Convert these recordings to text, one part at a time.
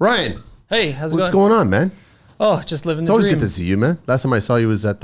Ryan. Hey, how's it What's going? going on, man? Oh, just living the It's always dream. good to see you, man. Last time I saw you was at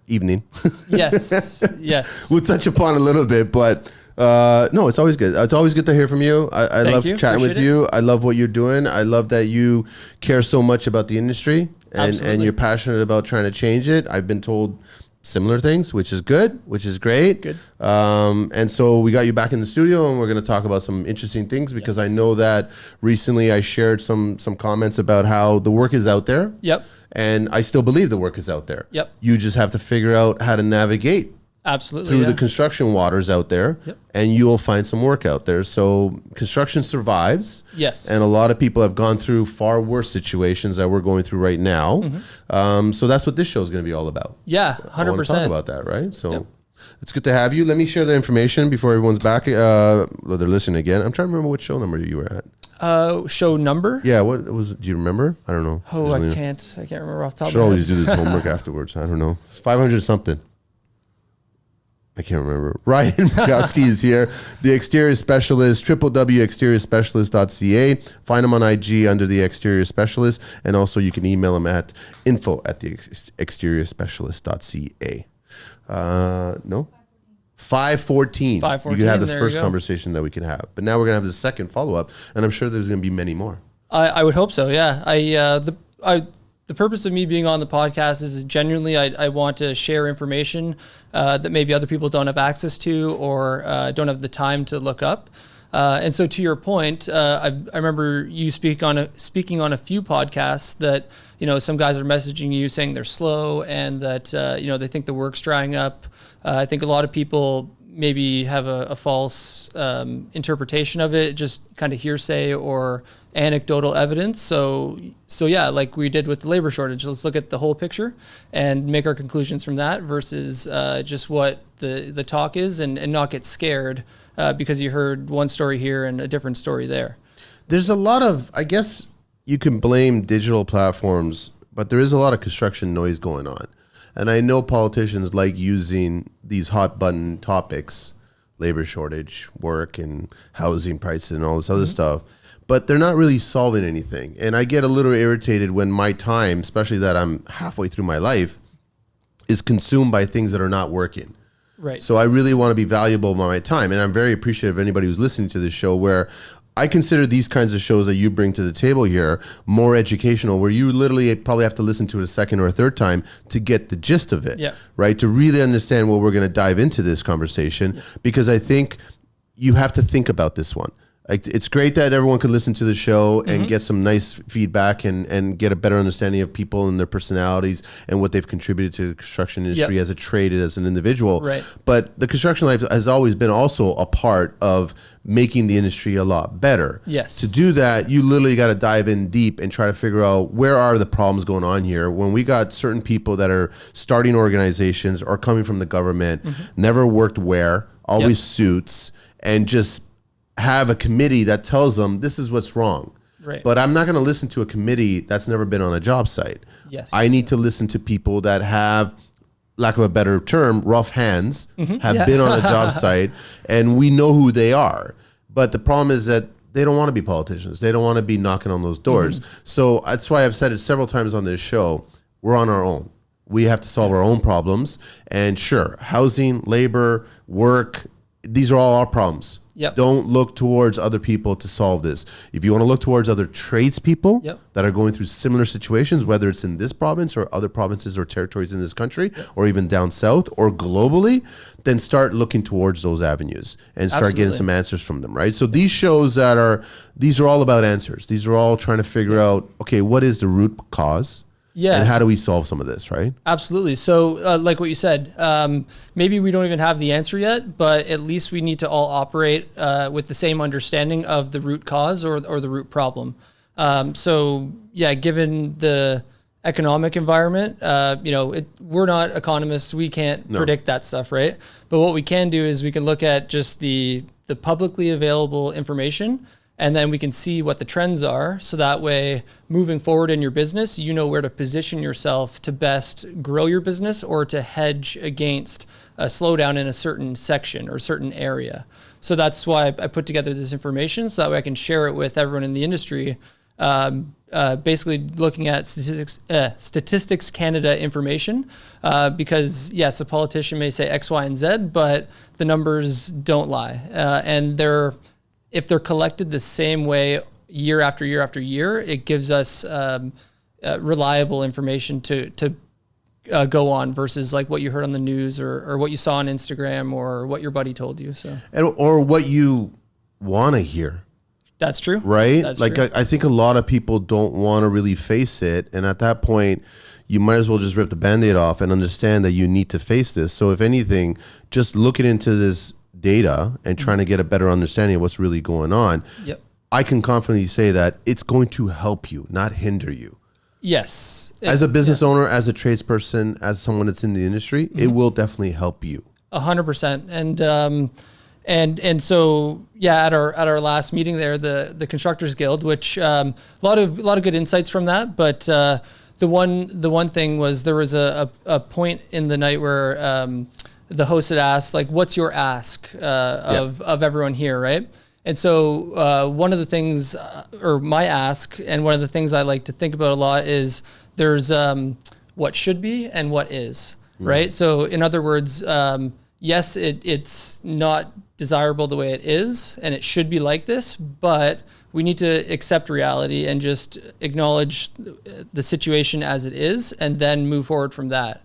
evening. Yes, yes. We'll touch upon a little bit, but no, it's always good. It's always good to hear from you. I love you. chatting with Appreciate you. I love what you're doing. I love that you care so much about the industry and you're passionate about trying to change it. I've been told similar things, which is good, which is great. Good. And so we got you back in the studio and we're going to talk about some interesting things because I know that recently I shared some comments about how the work is out there. Yep. And I still believe the work is out there. Yep. You just have to figure out how to navigate Absolutely. through the construction waters out there, and you'll find some work out there. So construction survives. Yes. And a lot of people have gone through far worse situations that we're going through right now. So that's what this show is going to be all about. Yeah, 100%. I want to talk about that, right? So it's good to have you. Let me share the information before everyone's back. They're listening again. I'm trying to remember what show number you were at. Show number? Yeah, what was? Do you remember? I don't know. Oh, I can't remember off the top of Should my always head. do this homework afterwards. I don't know. 500 something. I can't remember. Ryan Borkawski is here, the exterior specialist, www.ExteriorSpecialist.ca. Find him on IG under the Exterior Specialist, and also you can email him at info@the ExteriorSpecialist.ca. No? 514. 514, you can have the there first you go. conversation that we can have. But now we're going to have the second follow-up, and I'm sure there's going to be many more. I would hope so, yeah. The purpose of me being on the podcast is genuinely I want to share information that maybe other people don't have access to or don't have the time to look up. And so to your point, I remember you speaking on a few podcasts that, some guys are messaging you saying they're slow and that, they think the work's drying up. I think a lot of people maybe have a false interpretation of it, just kind of hearsay or anecdotal evidence. So yeah, like we did with the labor shortage, let's look at the whole picture and make our conclusions from that versus just what the talk is and not get scared because you heard one story here and a different story there. There's a lot of, I guess you can blame digital platforms, but there is a lot of construction noise going on. And I know politicians like using these hot button topics, labor shortage, work and housing prices and all this other stuff, but they're not really solving anything. And I get a little irritated when my time, especially that I'm halfway through my life, is consumed by things that are not working. Right. So I really want to be valuable by my time. And I'm very appreciative of anybody who's listening to this show where I consider these kinds of shows that you bring to the table here more educational, where you literally probably have to listen to it a second or a third time to get the gist of it, right? To really understand what we're going to dive into this conversation, because I think you have to think about this one. Like, it's great that everyone could listen to the show and get some nice feedback and get a better understanding of people and their personalities and what they've contributed to the construction industry as a trade, as an individual. Right. But the construction life has always been also a part of making the industry a lot better. Yes. To do that, you literally got to dive in deep and try to figure out where are the problems going on here. When we got certain people that are starting organizations or coming from the government, never worked where, always suits, and just have a committee that tells them this is what's wrong. Right. But I'm not going to listen to a committee that's never been on a job site. Yes. I need to listen to people that have, lack of a better term, rough hands, have been on a job site, and we know who they are. But the problem is that they don't want to be politicians. They don't want to be knocking on those doors. So that's why I've said it several times on this show, we're on our own. We have to solve our own problems. And sure, housing, labor, work, these are all our problems. Don't look towards other people to solve this. If you want to look towards other tradespeople that are going through similar situations, whether it's in this province or other provinces or territories in this country, or even down south or globally, then start looking towards those avenues and start getting some answers from them, right? So these shows these are all about answers. These are all trying to figure out, okay, what is the root cause? Yes. And how do we solve some of this, right? Absolutely. So like what you said, maybe we don't even have the answer yet, but at least we need to all operate with the same understanding of the root cause or the root problem. So yeah, given the economic environment, we're not economists. We can't predict that stuff, right? But what we can do is we can look at just the publicly available information, and then we can see what the trends are. So that way, moving forward in your business, you know where to position yourself to best grow your business or to hedge against a slowdown in a certain section or certain area. So that's why I put together this information so that way I can share it with everyone in the industry basically looking at Statistics Canada information, because yes, a politician may say X, Y, and Z, but the numbers don't lie. And if they're collected the same way year after year after year, it gives us reliable information to go on versus like what you heard on the news or what you saw on Instagram or what your buddy told you. So, or what you want to hear. That's true. Right? That's like, true. I think a lot of people don't want to really face it. And at that point, you might as well just rip the Band-Aid off and understand that you need to face this. So if anything, just looking into this data and trying to get a better understanding of what's really going on, Yep. I can confidently say that it's going to help you, not hinder you. Yes. As a business owner, as a tradesperson, as someone that's in the industry, it will definitely help you. 100%. And so yeah, at our last meeting there, the Constructors Guild, which a lot of good insights from that, but the one thing was there was a point in the night where the host had asked, like, what's your ask of everyone here, right? And so one of the things, or my ask, and one of the things I like to think about a lot is there's what should be and what is, right? So in other words, yes, it's not desirable the way it is, and it should be like this, but we need to accept reality and just acknowledge the situation as it is, and then move forward from that.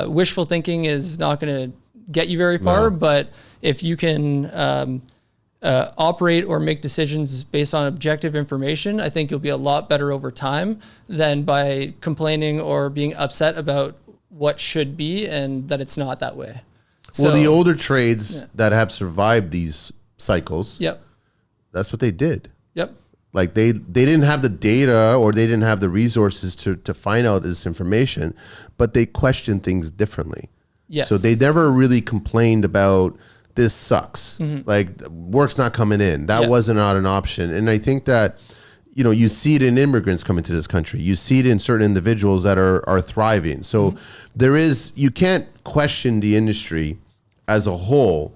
Wishful thinking is not going to get you very far, but if you can operate or make decisions based on objective information, I think you'll be a lot better over time than by complaining or being upset about what should be and that it's not that way. Well, the older trades that have survived these cycles, that's what they did. Like they didn't have the data or they didn't have the resources to find out this information, but they questioned things differently. So they never really complained about this sucks. Like work's not coming in. That wasn't not an option. And I think that, you know, you see it in immigrants coming to this country. You see it in certain individuals that are thriving. So you can't question the industry as a whole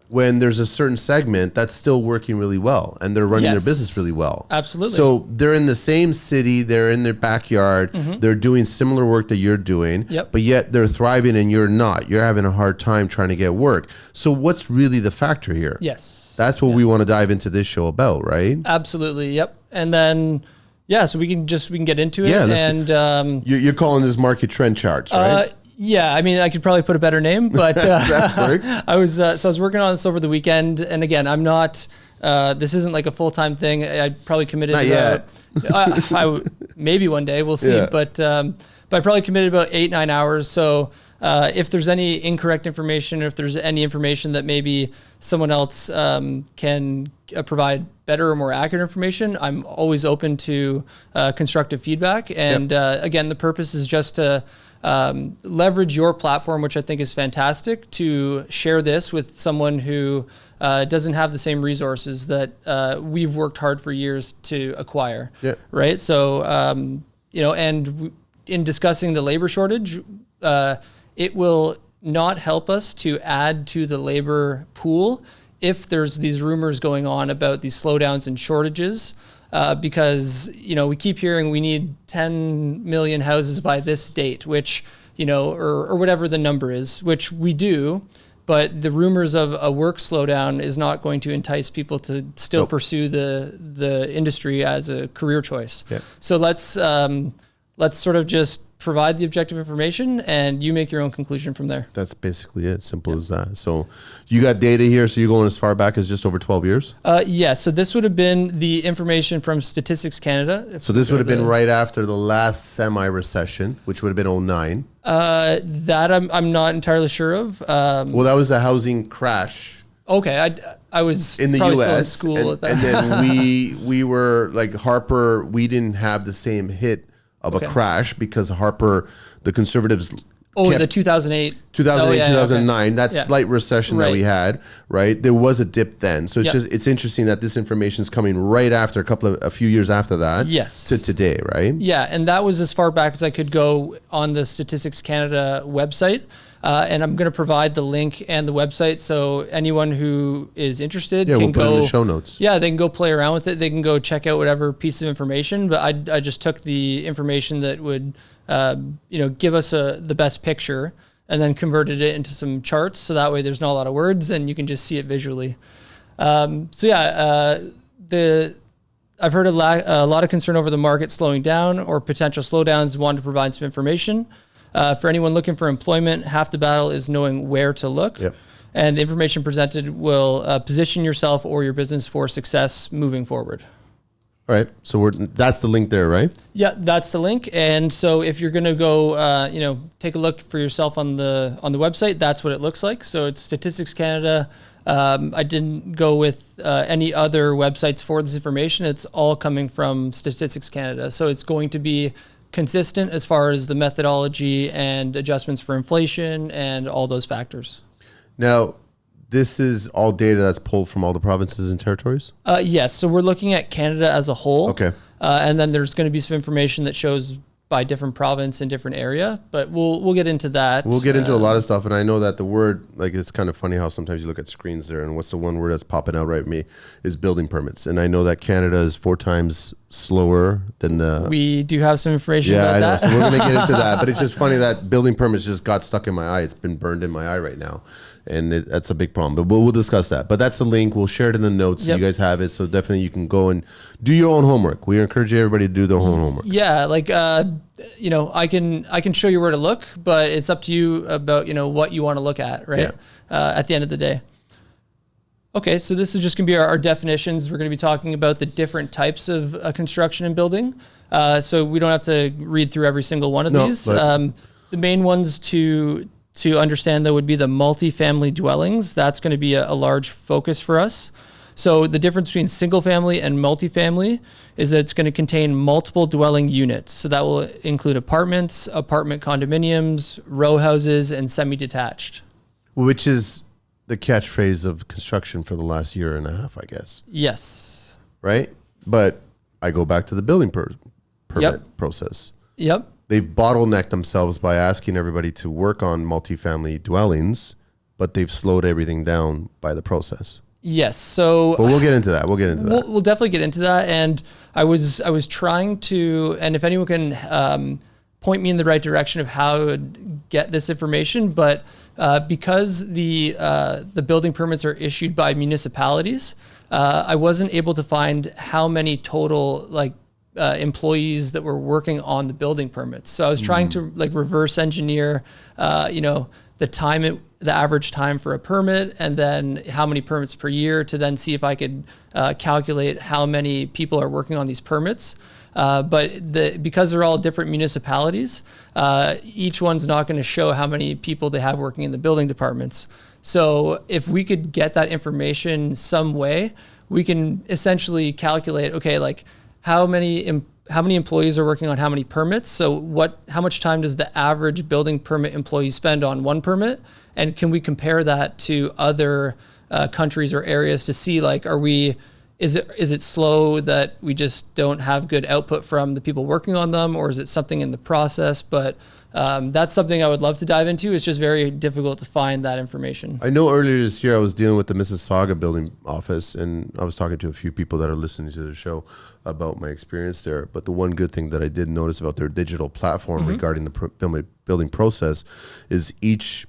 when there's a certain segment that's still working really well and they're running their business really well. Absolutely. So they're in the same city, they're in their backyard, they're doing similar work that you're doing, but yet they're thriving and you're not. You're having a hard time trying to get work. So what's really the factor here? That's what we want to dive into this show about, right? Absolutely. And then, so we can get into it. And you're calling this market trend charts, right? Yeah, I mean, I could probably put a better name, but that works. I was working on this over the weekend, and again, I'm not. This isn't like a full-time thing. I probably committed. Not yet. Maybe one day we'll see, but I probably committed about 8-9 hours. So if there's any incorrect information, or if there's any information that maybe someone else can provide better or more accurate information, I'm always open to constructive feedback. And again, the purpose is just to leverage your platform, which I think is fantastic, to share this with someone who doesn't have the same resources that we've worked hard for years to acquire. Right. So, and in discussing the labor shortage, it will not help us to add to the labor pool if there's these rumors going on about these slowdowns and shortages. Because, we keep hearing we need 10 million houses by this date, which, or whatever the number is, which we do, but the rumors of a work slowdown is not going to entice people to still pursue the industry as a career choice. So let's sort of just provide the objective information and you make your own conclusion from there. That's basically it. Simple as that. So you got data here. So you're going as far back as just over 12 years? So this would have been the information from Statistics Canada. So this would have been right after the last semi-recession, which would have been 2009. That I'm not entirely sure of. Well, that was the housing crash. Okay. I was in the probably US still in school at that. And then we were like Harper, we didn't have the same hit of a crash because Harper, the conservatives. The 2008. 2009, that slight recession that we had, right? There was a dip then. So it's interesting that this information is coming right after a few years after that to today, right? Yeah, and that was as far back as I could go on the Statistics Canada website. And I'm going to provide the link and the website, so anyone who is interested can we'll put go it in the show notes. Yeah, they can go play around with it. They can go check out whatever piece of information. But I just took the information that would give us the best picture, and then converted it into some charts, so that way there's not a lot of words and you can just see it visually. I've heard a lot of concern over the market slowing down or potential slowdowns. Wanted to provide some information. For anyone looking for employment, half the battle is knowing where to look. Yep. And the information presented will position yourself or your business for success moving forward. All right. So that's the link there, right? Yeah, that's the link. And so if you're going to go, take a look for yourself on the website, that's what it looks like. So it's Statistics Canada. I didn't go with any other websites for this information. It's all coming from Statistics Canada. So it's going to be consistent as far as the methodology and adjustments for inflation and all those factors. Now, this is all data that's pulled from all the provinces and territories? Yes. So we're looking at Canada as a whole. Okay. And then there's going to be some information that shows by different province and different area, but we'll get into that. We'll get into a lot of stuff, and I know that the word, like, it's kind of funny how sometimes you look at screens there, and what's the one word that's popping out right at me is building permits. And I know that Canada is 4 times slower than the... We do have some information about that. So we're going to get into that, but it's just funny that building permits just got stuck in my eye. It's been burned in my eye right now, and that's a big problem, but we'll discuss that. But that's the link. We'll share it in the notes so you guys have it, so definitely you can go and do your own homework. We encourage everybody to do their own homework. Yeah, like I can show you where to look, but it's up to you about what you want to look at, right? At the end of the day. Okay, so this is just going to be our definitions. We're going to be talking about the different types of construction and building. So we don't have to read through every single one of these. The main ones to understand, though, would be the multifamily dwellings. That's going to be a large focus for us. So the difference between single family and multifamily is that it's going to contain multiple dwelling units. So that will include apartments, apartment condominiums, row houses, and semi-detached. Which is the catchphrase of construction for the last year and a half, I guess. Yes. Right? But I go back to the building permit process. Yep. They've bottlenecked themselves by asking everybody to work on multifamily dwellings, but they've slowed everything down by the process. Yes. So, but we'll get into that. We'll definitely get into that. And I was trying to, and if anyone can point me in the right direction of how I would get this information, but because the building permits are issued by municipalities, I wasn't able to find how many total employees that were working on the building permits. So I was trying to reverse engineer, the average time for a permit, and then how many permits per year, to then see if I could calculate how many people are working on these permits. Because they're all different municipalities, each one's not going to show how many people they have working in the building departments. So if we could get that information some way, we can essentially calculate, how many employees are working on how many permits. So how much time does the average building permit employee spend on one permit? And can we compare that to other countries or areas to see, is it slow that we just don't have good output from the people working on them, or is it something in the process? But that's something I would love to dive into. It's just very difficult to find that information. I know earlier this year I was dealing with the Mississauga building office, and I was talking to a few people that are listening to the show about my experience there. But the one good thing that I did notice about their digital platform regarding the building process is each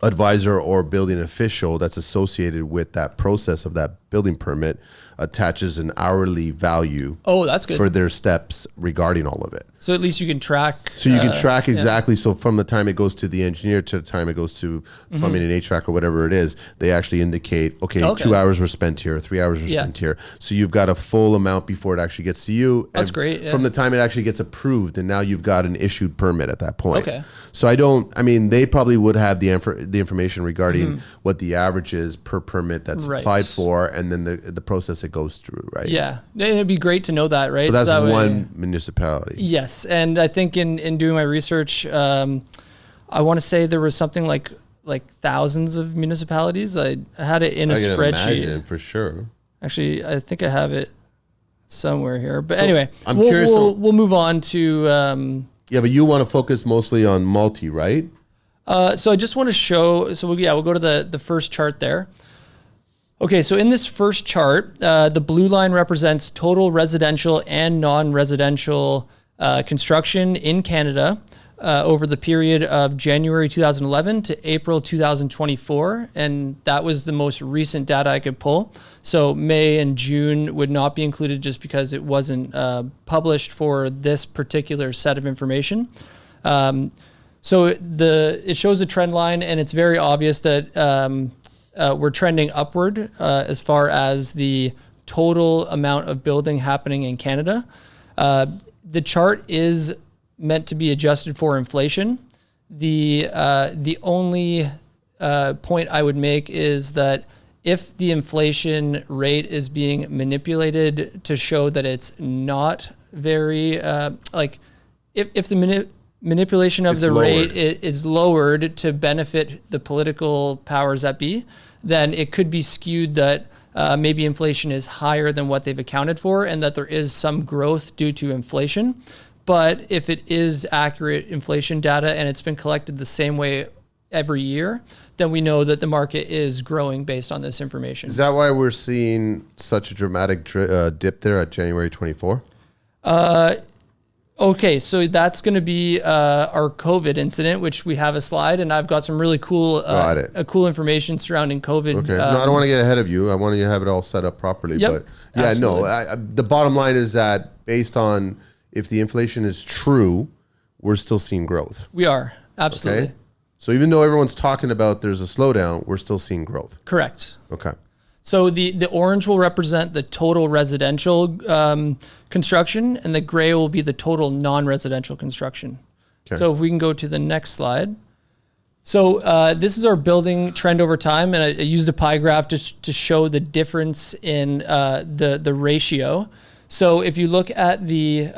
advisor or building official that's associated with that process of that building permit attaches an hourly value. Oh, that's good. For their steps regarding all of it. So at least you can track. So you can track exactly. Yeah. So from the time it goes to the engineer to the time it goes to plumbing and HVAC or whatever it is, they actually indicate, okay. 2 hours were spent here, 3 hours were spent here. So you've got a full amount before it actually gets to you. That's great. Yeah. From the time it actually gets approved, and now you've got an issued permit at that point. Okay. So they probably would have the information regarding what the average is per permit that's applied for, and then the process it goes through, right? Yeah. It'd be great to know that, right? But that's one municipality. Yes. And I think in doing my research, I want to say there was something like thousands of municipalities. I had it in a spreadsheet. Imagine, for sure. Actually, I think I have it somewhere here. But anyway, I'm curious. We'll move on to... yeah, but you want to focus mostly on multi, right? So I just want to show, we'll go to the first chart there. Okay, so in this first chart, the blue line represents total residential and non-residential construction in Canada over the period of January 2011 to April 2024, and that was the most recent data I could pull. So May and June would not be included just because it wasn't published for this particular set of information. So it shows a trend line, and it's very obvious that we're trending upward as far as the total amount of building happening in Canada. The chart is meant to be adjusted for inflation. The only point I would make is that if the inflation rate is being manipulated to show that it's not very, if the manipulation of the rate is lowered to benefit the political powers that be, then it could be skewed that maybe inflation is higher than what they've accounted for and that there is some growth due to inflation. But if it is accurate inflation data and it's been collected the same way every year, then we know that the market is growing based on this information. Is that why we're seeing such a dramatic dip there at January 24? Okay, so that's going to be our COVID incident, which we have a slide, and I've got some really cool, cool information surrounding COVID. Okay, no, I don't want to get ahead of you. I want you to have it all set up properly. Yep, but yeah, absolutely. the bottom line is that based on if the inflation is true, we're still seeing growth. We are, absolutely. Okay? So even though everyone's talking about there's a slowdown, we're still seeing growth. Correct. Okay. So the orange will represent the total residential construction, and the gray will be the total non-residential construction. Okay. So if we can go to the next slide. So this is our building trend over time, and I used a pie graph just to show the difference in the ratio. So if you look at the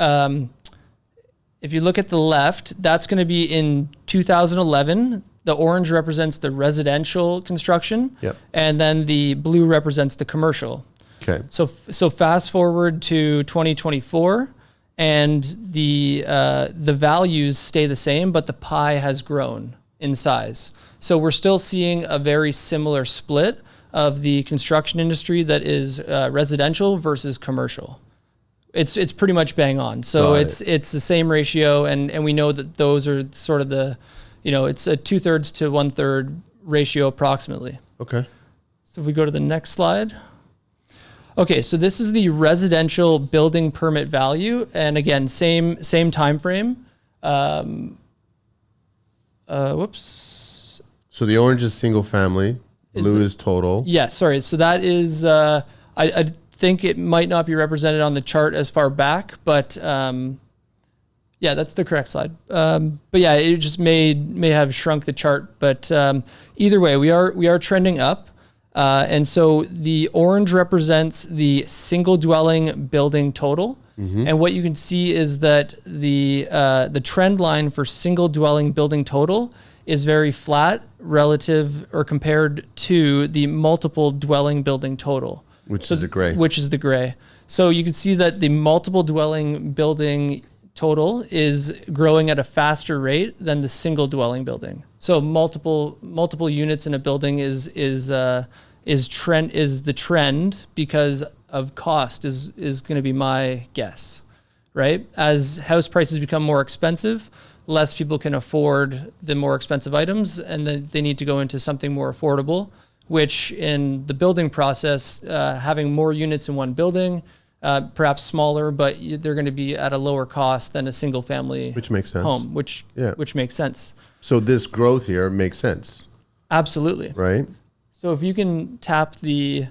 left, that's going to be in 2011. The orange represents the residential construction, and then the blue represents the commercial. Okay. So fast forward to 2024, and the values stay the same, but the pie has grown in size. So we're still seeing a very similar split of the construction industry that is residential versus commercial. It's pretty much bang on. So it's the same ratio, and we know that those are sort of the, it's a 2/3 to 1/3 ratio approximately. Okay. So if we go to the next slide. Okay, so this is the residential building permit value, and again, same time frame. Whoops. So the orange is single family, blue is total. Yeah, sorry. So that is I think it might not be represented on the chart as far back, but yeah, that's the correct slide. But yeah, it just may have shrunk the chart. But either way, we are trending up. And so the orange represents the single dwelling building total. Mm-hmm. And what you can see is that the trend line for single dwelling building total is very flat relative or compared to the multiple dwelling building total. Which is the gray. Which is the gray. So you can see that the multiple dwelling building total is growing at a faster rate than the single dwelling building. So multiple units in a building is the trend because of cost is going to be my guess, right? As house prices become more expensive, less people can afford the more expensive items, and then they need to go into something more affordable, which in the building process, having more units in one building, perhaps smaller, but they're going to be at a lower cost than a single family home, which makes sense. So this growth here makes sense. Absolutely. Right? So if you can tap the...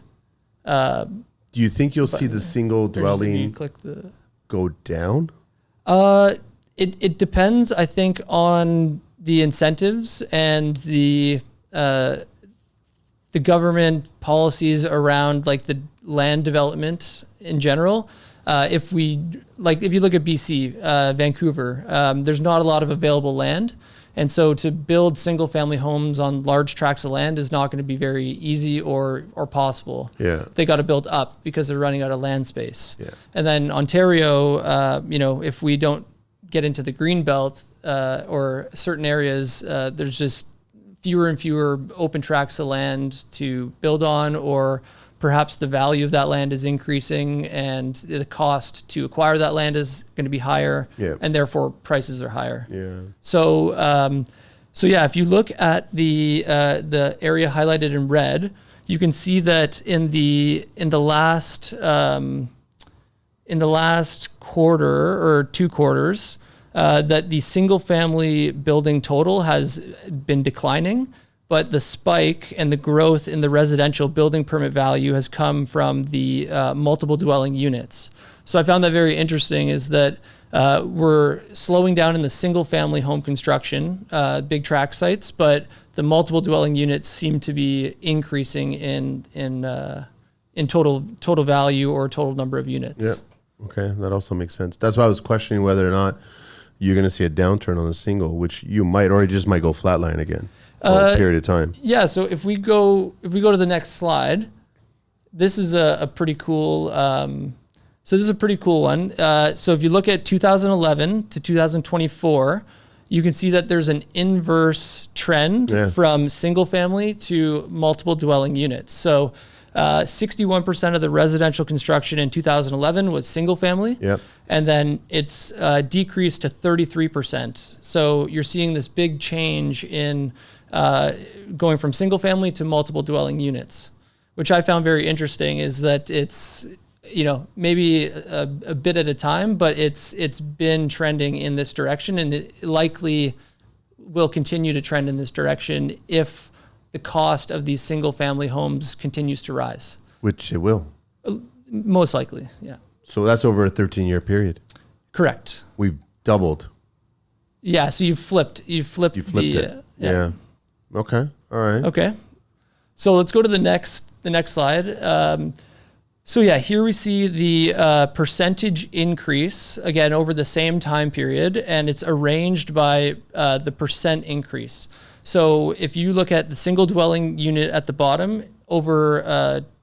do you think you'll see the single dwelling go down? It depends, I think, on the incentives and the government policies around like the land development in general. If you look at BC, Vancouver, there's not a lot of available land. And so to build single family homes on large tracts of land is not going to be very easy or possible. Yeah. They got to build up because they're running out of land space. Yeah. And then Ontario, if we don't get into the green belt or certain areas, there's just fewer and fewer open tracts of land to build on, or perhaps the value of that land is increasing and the cost to acquire that land is going to be higher, and therefore prices are higher. So if you look at the area highlighted in red, you can see that in the last quarter or 2 quarters, that the single family building total has been declining, but the spike and the growth in the residential building permit value has come from the multiple dwelling units. So I found that very interesting, is that we're slowing down in the single family home construction, big tract sites, but the multiple dwelling units seem to be increasing in total value or total number of units. Yeah. Okay, that also makes sense. That's why I was questioning whether or not you're going to see a downturn on a single, which you might, or it just might go flatline again for a period of time. Yeah. So if we go to the next slide, this is a pretty cool. So this is a pretty cool one. So if you look at 2011 to 2024, you can see that there's an inverse trend from single family to multiple dwelling units. So 61% of the residential construction in 2011 was single family. And then it's decreased to 33%. So you're seeing this big change in going from single family to multiple dwelling units, which I found very interesting, is that it's, maybe a bit at a time, but it's been trending in this direction, and it likely will continue to trend in this direction if the cost of these single family homes continues to rise. Which it will. Most likely, yeah. So that's over a 13-year period. Correct. We've doubled. Yeah, so you flipped it. Yeah. Okay. All right. Okay. So let's go to the next slide. Here we see the percentage increase, again, over the same time period, and it's arranged by the percent increase. So if you look at the single dwelling unit at the bottom, over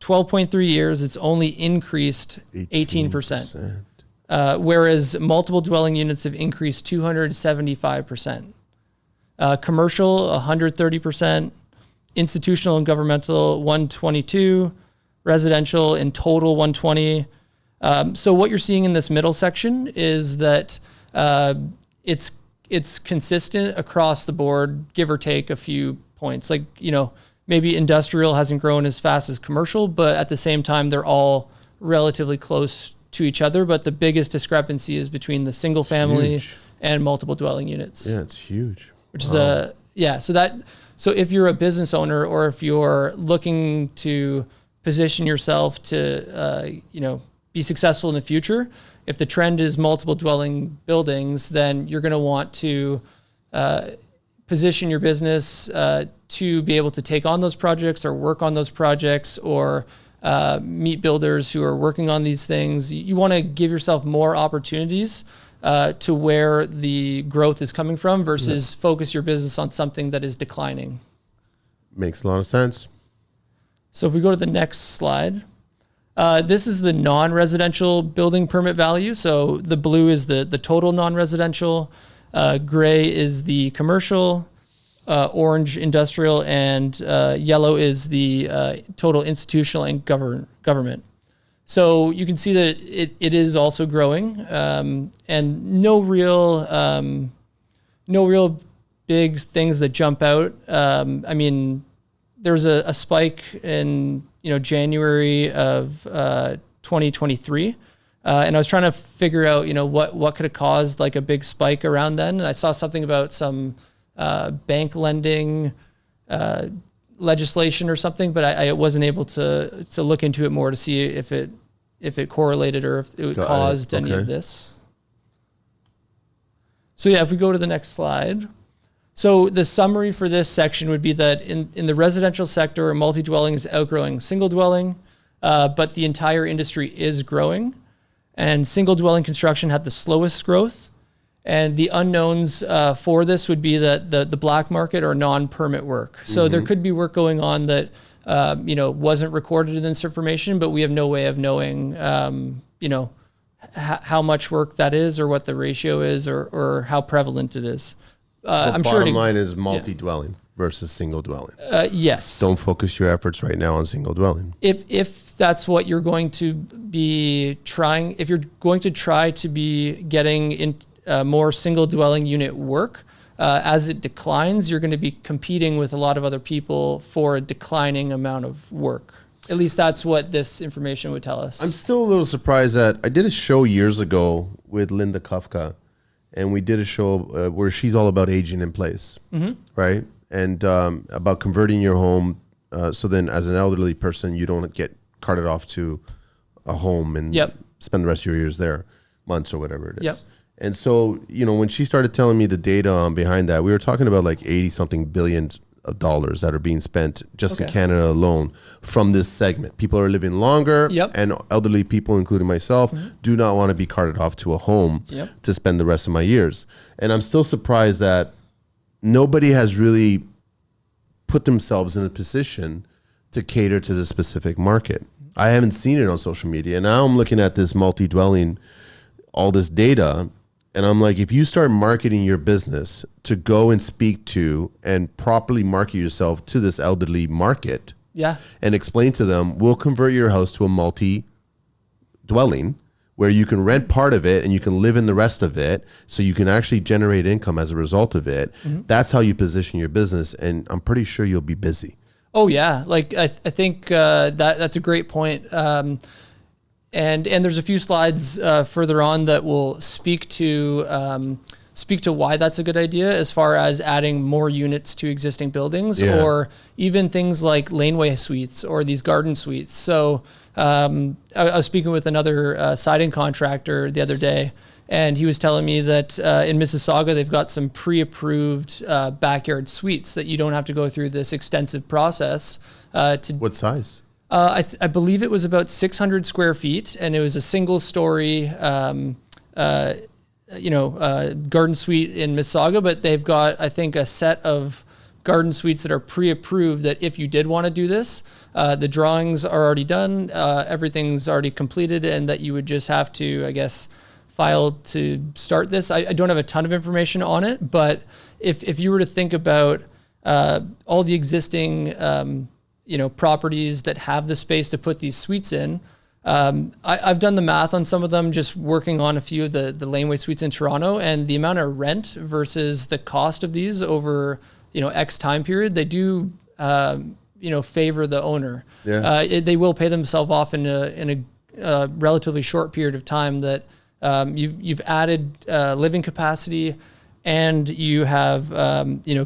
12.3 years, it's only increased 18%. Whereas multiple dwelling units have increased 275%. Commercial, 130%. Institutional and governmental, 122%. Residential in total, 120%. So what you're seeing in this middle section is that it's consistent across the board, give or take a few points. Like, maybe industrial hasn't grown as fast as commercial, but at the same time, they're all relatively close to each other. But the biggest discrepancy is between the single family and multiple dwelling units. Yeah, it's huge. Which is so if you're a business owner, or if you're looking to position yourself to, be successful in the future, if the trend is multiple dwelling buildings, then you're going to want to position your business to be able to take on those projects or work on those projects, or meet builders who are working on these things. You want to give yourself more opportunities to where the growth is coming from versus focus your business on something that is declining. Makes a lot of sense. So if we go to the next slide, this is the non-residential building permit value. So the blue is the total non-residential, gray is the commercial, orange industrial, and yellow is the total institutional and government. So you can see that it is also growing, and no real big things that jump out. There's a spike in January of 2023, and I was trying to figure out what could have caused like a big spike around then. And I saw something about some bank lending legislation or something, but I wasn't able to look into it more to see if it correlated or if it caused any of this. So if we go to the next slide. So the summary for this section would be that in the residential sector, multi-dwelling is outgrowing single dwelling, but the entire industry is growing, and single dwelling construction had the slowest growth. And the unknowns for this would be that the black market or non-permit work. So there could be work going on that wasn't recorded in this information, but we have no way of knowing how much work that is, or what the ratio is, or how prevalent it is. I'm sure. Bottom line is multi-dwelling. versus single dwelling. Yes. Don't focus your efforts right now on single dwelling. If that's what you're going to be trying, if you're going to try to be getting in more single dwelling unit work, as it declines, you're going to be competing with a lot of other people for a declining amount of work. At least that's what this information would tell us. I'm still a little surprised that I did a show years ago with Linda Kafka, and we did a show where she's all about aging in place, right? And about converting your home. So then as an elderly person, you don't get carted off to a home and spend the rest of your years there, months or whatever it is. Yep. And so, you know, when she started telling me the data behind that, we were talking about like 80 something billion of dollars that are being spent just in Canada alone from this segment. People are living longer, and elderly people, including myself, do not want to be carted off to a home to spend the rest of my years. And I'm still surprised that nobody has really put themselves in a position to cater to the specific market. I haven't seen it on social media. And now I'm looking at this multi-dwelling, all this data, and I'm like, if you start marketing your business to go and speak to and properly market yourself to this elderly market, and explain to them, we'll convert your house to a multi-dwelling where you can rent part of it and you can live in the rest of it, so you can actually generate income as a result of it. That's how you position your business, and I'm pretty sure you'll be busy. Oh yeah, like I think that's a great point. And there's a few slides further on that will speak to why that's a good idea, as far as adding more units to existing buildings, or even things like laneway suites or these garden suites. So I was speaking with another siding contractor the other day, and he was telling me that in Mississauga, they've got some pre-approved backyard suites that you don't have to go through this extensive process. What size? I believe it was about 600 square feet, and it was a single story, garden suite in Mississauga, but they've got, I think, a set of garden suites that are pre-approved that if you did want to do this, the drawings are already done, everything's already completed, and that you would just have to, I guess, file to start this. I don't have a ton of information on it, but if you were to think about all the existing properties that have the space to put these suites in. I've done the math on some of them, just working on a few of the laneway suites in Toronto, and the amount of rent versus the cost of these over, X time period, they do, favor the owner. They will pay themselves off in a relatively short period of time that you've added living capacity, and you have,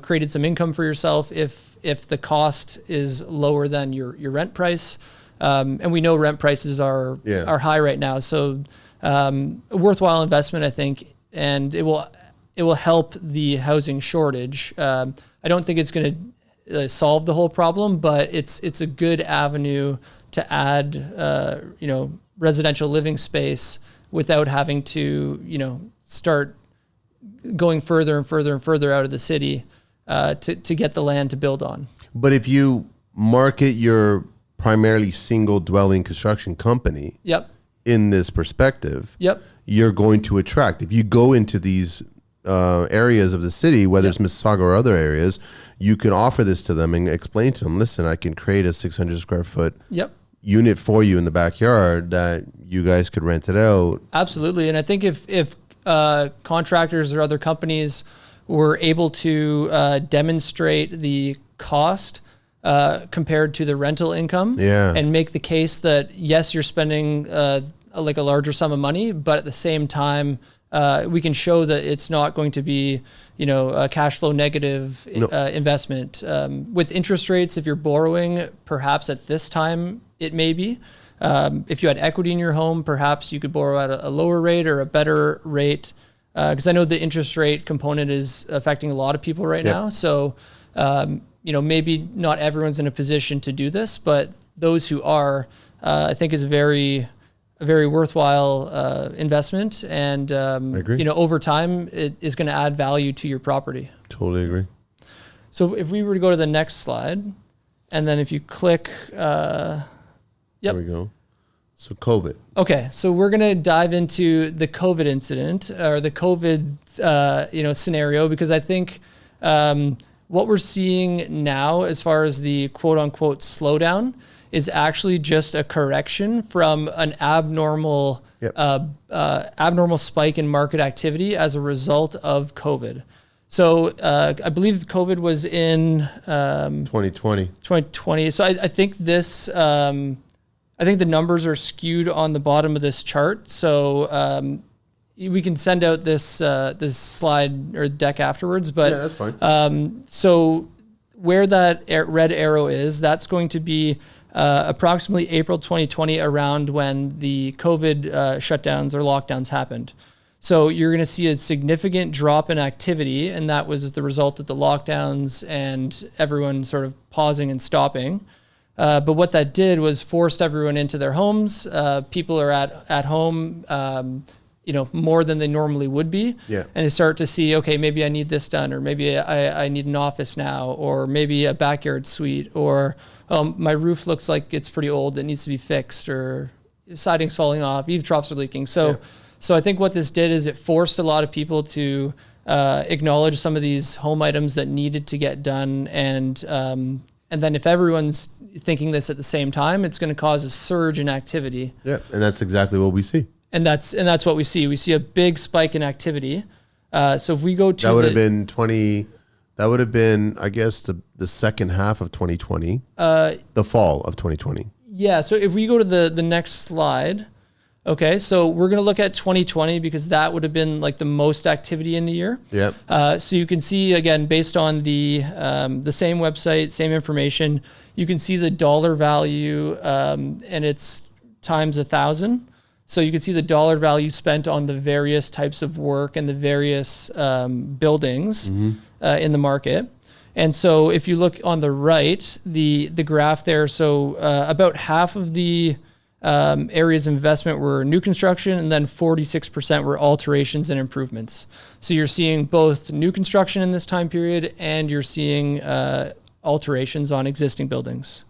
created some income for yourself if the cost is lower than your rent price. And we know rent prices are high right now. So a worthwhile investment, I think, and it will help the housing shortage. I don't think it's going to solve the whole problem, but it's a good avenue to add, residential living space without having to, start going further and further and further out of the city to get the land to build on. But if you market your primarily single dwelling construction company in this perspective, you're going to attract. If you go into these areas of the city, whether it's Mississauga or other areas, you can offer this to them and explain to them, listen, I can create a 600 square foot unit for you in the backyard that you guys could rent it out. Absolutely. And I think if contractors or other companies were able to demonstrate the cost compared to the rental income, and make the case that yes, you're spending like a larger sum of money, but at the same time, we can show that it's not going to be, a cash flow negative investment. With interest rates, if you're borrowing, perhaps at this time it may be. If you had equity in your home, perhaps you could borrow at a lower rate or a better rate. Because I know the interest rate component is affecting a lot of people right now. So, maybe not everyone's in a position to do this, but those who are, I think is a very worthwhile investment. And, over time, it is going to add value to your property. Totally agree. So if we were to go to the next slide, and then if you click, There we go. So COVID. Okay, so we're going to dive into the COVID incident or the COVID, scenario, because I think what we're seeing now as far as the quote unquote slowdown is actually just a correction from an abnormal spike in market activity as a result of COVID. So I believe COVID was in 2020. So I think this, I think the numbers are skewed on the bottom of this chart. So we can send out this this slide or deck afterwards. But yeah, that's fine. So where that red arrow is, that's going to be approximately April 2020, around when the COVID shutdowns or lockdowns happened. So you're going to see a significant drop in activity, and that was the result of the lockdowns and everyone sort of pausing and stopping. But what that did was forced everyone into their homes. People are at home, more than they normally would be. Yeah. And they start to see, okay, maybe I need this done, or maybe I need an office now, or maybe a backyard suite, or my roof looks like it's pretty old, it needs to be fixed, or siding's falling off, eave troughs are leaking. So I think what this did is it forced a lot of people to acknowledge some of these home items that needed to get done. And then if everyone's thinking this at the same time, it's going to cause a surge in activity. Yeah, and that's exactly what we see. And that's what we see. We see a big spike in activity. So if we go to that would have been 20. That would have been, I guess, the second half of 2020, the fall of 2020. Yeah. So if we go to the next slide. Okay, so we're going to look at 2020 because that would have been like the most activity in the year. Yep. So you can see, again, based on the same website, same information, you can see the dollar value and it's times 1,000. So you can see the dollar value spent on the various types of work and the various buildings in the market. And so if you look on the right, the graph there, so about half of the areas of investment were new construction, and then 46% were alterations and improvements. So you're seeing both new construction in this time period, and you're seeing alterations on existing buildings.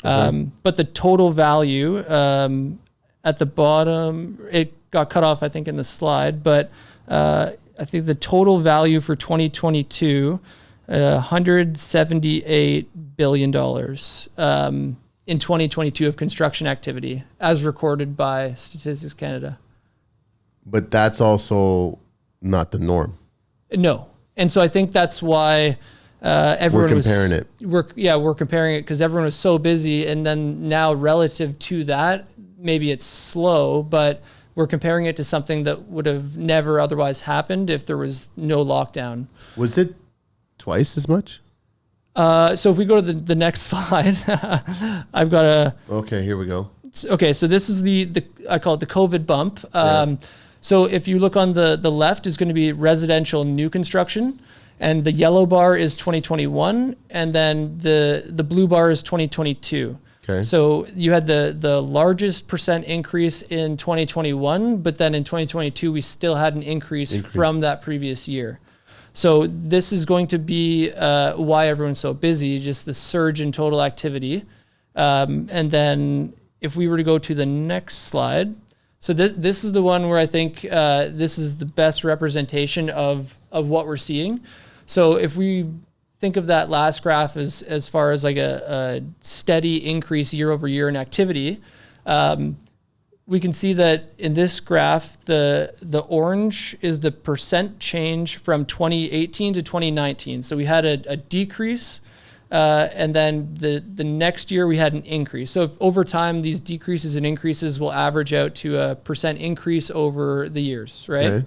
But the total value at the bottom, it got cut off, I think, in the slide, but I think the total value for 2022, $178 billion. In 2022 of construction activity, as recorded by Statistics Canada. But that's also not the norm. No. And so I think that's why everyone we're comparing it. We're comparing it because everyone was so busy, and then now relative to that, maybe it's slow, but we're comparing it to something that would have never otherwise happened if there was no lockdown. Was it twice as much? So if we go to the next slide, I've got a... Okay, here we go. Okay, so this is I call it the COVID bump. So if you look on the left is going to be residential new construction, and the yellow bar is 2021, and then the blue bar is 2022. Okay. So you had the largest percent increase in 2021, but then in 2022, we still had an increase from that previous year. So this is going to be why everyone's so busy, just the surge in total activity. And then if we were to go to the next slide, so this is the one where I think this is the best representation of what we're seeing. So if we think of that last graph as far as like a steady increase year over year in activity, we can see that in this graph, the orange is the percent change from 2018 to 2019. So we had a decrease, and then the next year we had an increase. So if over time, these decreases and increases will average out to a percent increase over the years, right? Okay.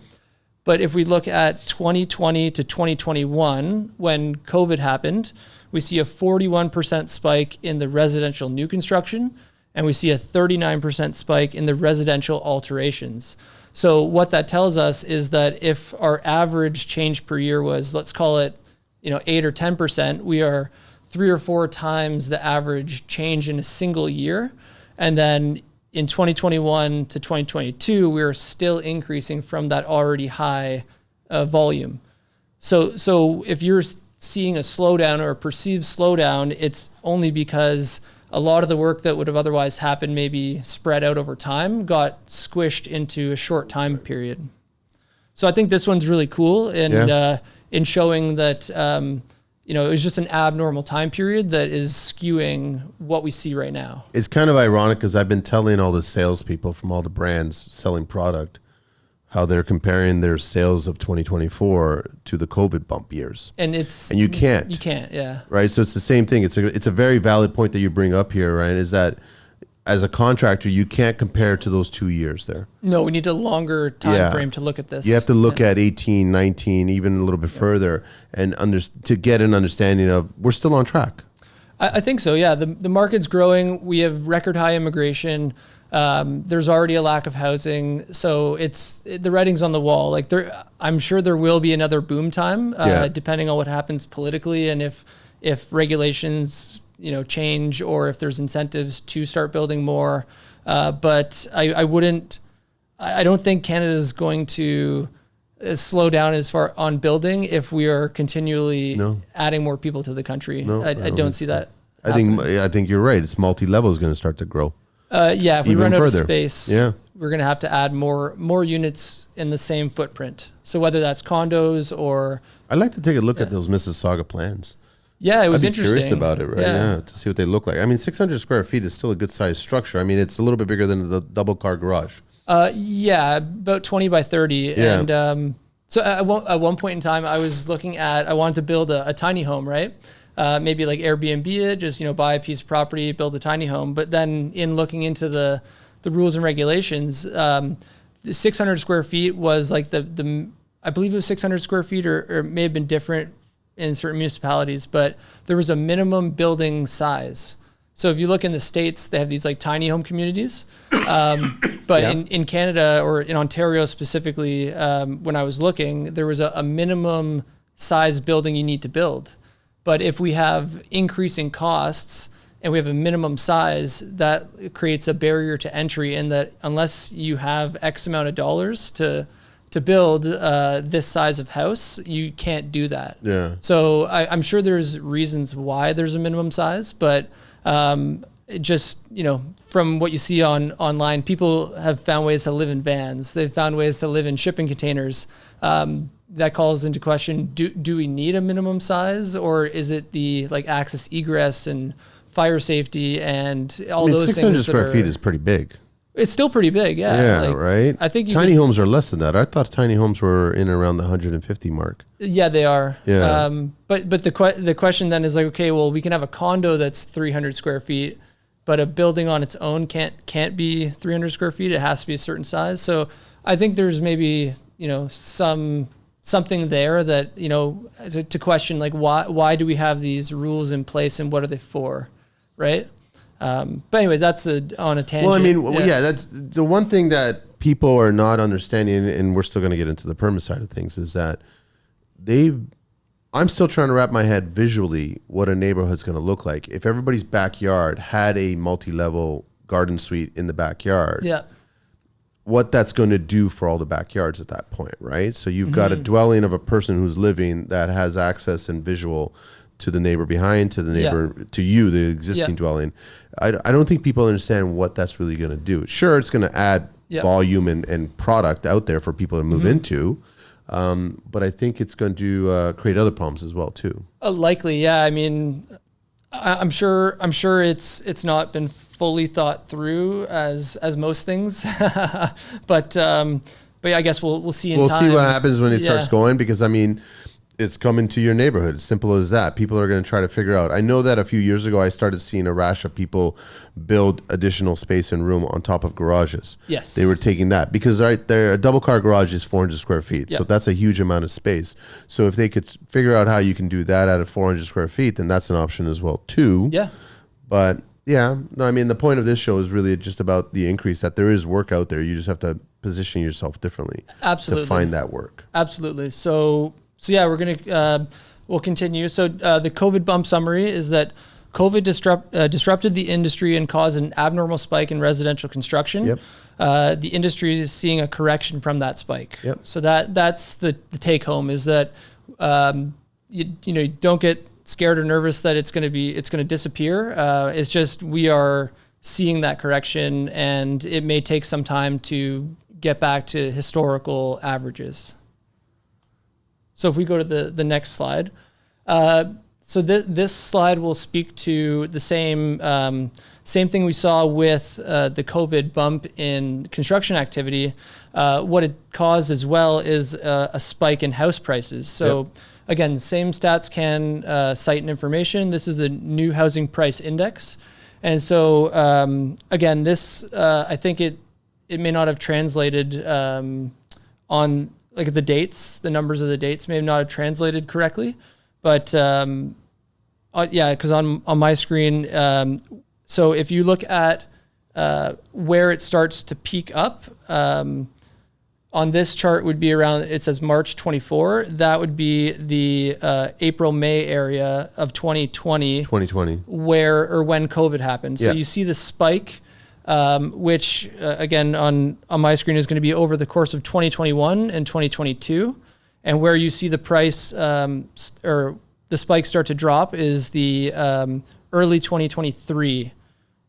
But if we look at 2020 to 2021, when COVID happened, we see a 41% spike in the residential new construction, and we see a 39% spike in the residential alterations. So what that tells us is that if our average change per year was, let's call it, 8 or 10%, we are 3 or 4 times the average change in a single year. And then in 2021 to 2022, we are still increasing from that already high volume. So if you're seeing a slowdown or a perceived slowdown, it's only because a lot of the work that would have otherwise happened, maybe spread out over time, got squished into a short time period. So I think this one's really cool in showing that it was just an abnormal time period that is skewing what we see right now. It's kind of ironic because I've been telling all the salespeople from all the brands selling product how they're comparing their sales of 2024 to the COVID bump years. And you can't. You can't, yeah. Right? So it's the same thing. It's a very valid point that you bring up here, right? Is that as a contractor, you can't compare to those 2 years there. No, we need a longer time frame to look at this. You have to look at 18, 19, even a little bit further, and to get an understanding of we're still on track. I think so, yeah. The market's growing. We have record high immigration. There's already a lack of housing. So the writing's on the wall. Like I'm sure there will be another boom time, depending on what happens politically and if regulations change or if there's incentives to start building more. But I don't think Canada is going to slow down as far on building if we are continually adding more people to the country. No, I don't see that. I think you're right. It's multi-level is going to start to grow. If we run out of space, we're going to have to add more units in the same footprint. So whether that's condos or... I'd like to take a look at those Mississauga plans. Yeah, it was I'd be interesting. Curious about it, right? Yeah, to see what they look like. I mean, 600 square feet is still a good sized structure. I mean, it's a little bit bigger than the double car garage. About 20 by 30. Yeah. And so at one point in time, I wanted to build a tiny home, right? Maybe like Airbnb it, just buy a piece of property, build a tiny home. But then in looking into the rules and regulations, the 600 square feet was like I believe it was 600 square feet, or it may have been different in certain municipalities, but there was a minimum building size. So if you look in the States, they have these like tiny home communities. But in Canada or in Ontario specifically, when I was looking, there was a minimum size building you need to build. But if we have increasing costs and we have a minimum size, that creates a barrier to entry in that unless you have X amount of dollars to build this size of house, you can't do that. Yeah. So I'm sure there's reasons why there's a minimum size, but just, from what you see online, people have found ways to live in vans. They've found ways to live in shipping containers. That calls into question, do we need a minimum size, or is it the access egress and fire safety and all those 600 things? 600 square feet is pretty big. It's still pretty big, yeah. Yeah, right? I think tiny homes are less than that. I thought tiny homes were in around the 150 mark. Yeah, they are. Yeah. But the question then is okay, well, we can have a condo that's 300 square feet, but a building on its own can't be 300 square feet. It has to be a certain size. So I think there's maybe, something there that, to question, why do we have these rules in place and what are they for, right? But anyways, that's on a tangent. Well, I mean, that's the one thing that people are not understanding, and we're still going to get into the permit side of things, is that I'm still trying to wrap my head visually what a neighborhood's going to look like. If everybody's backyard had a multi-level garden suite in the backyard, what that's going to do for all the backyards at that point, right? So you've got a dwelling of a person who's living that has access and visual to the neighbor behind, to the neighbor, to you, the existing dwelling. I don't think people understand what that's really going to do. Sure, it's going to add volume and product out there for people to move into, but I think it's going to create other problems as well too. Likely, yeah. I mean, I'm sure it's not been fully thought through as most things, but yeah, I guess we'll see in time. We'll see what happens when it starts going, because I mean, it's coming to your neighborhood. Simple as that. People are going to try to figure out. I know that a few years ago, I started seeing a rash of people build additional space and room on top of garages. Yes. They were taking that because a double car garage is 400 square feet. Yep. So that's a huge amount of space. So if they could figure out how you can do that at 400 square feet, then that's an option as well too. Yeah. But yeah, no, I mean, the point of this show is really just about the increase, that there is work out there. You just have to position yourself differently. Absolutely. To find that work. Absolutely. So yeah, we'll continue. So the COVID bump summary is that COVID disrupted the industry and caused an abnormal spike in residential construction. Yep. The industry is seeing a correction from that spike. Yep. So that's the take home, is that you don't get scared or nervous that it's going to disappear. It's just we are seeing that correction, and it may take some time to get back to historical averages. So if we go to the next slide, So this slide will speak to the same thing we saw with the COVID bump in construction activity. What it caused as well is a spike in house prices. So again, same stats can cite and information. This is the new housing price index. And so again, this, I think it may not have translated on like the dates, the numbers of the dates may not have translated correctly. But yeah, because on my screen, so if you look at where it starts to peak up, on this chart would be around, it says March 24. That would be the April-May area of 2020. 2020. When COVID happened. So you see the spike, which again on my screen is going to be over the course of 2021 and 2022. And where you see the price or the spike start to drop is the early 2023.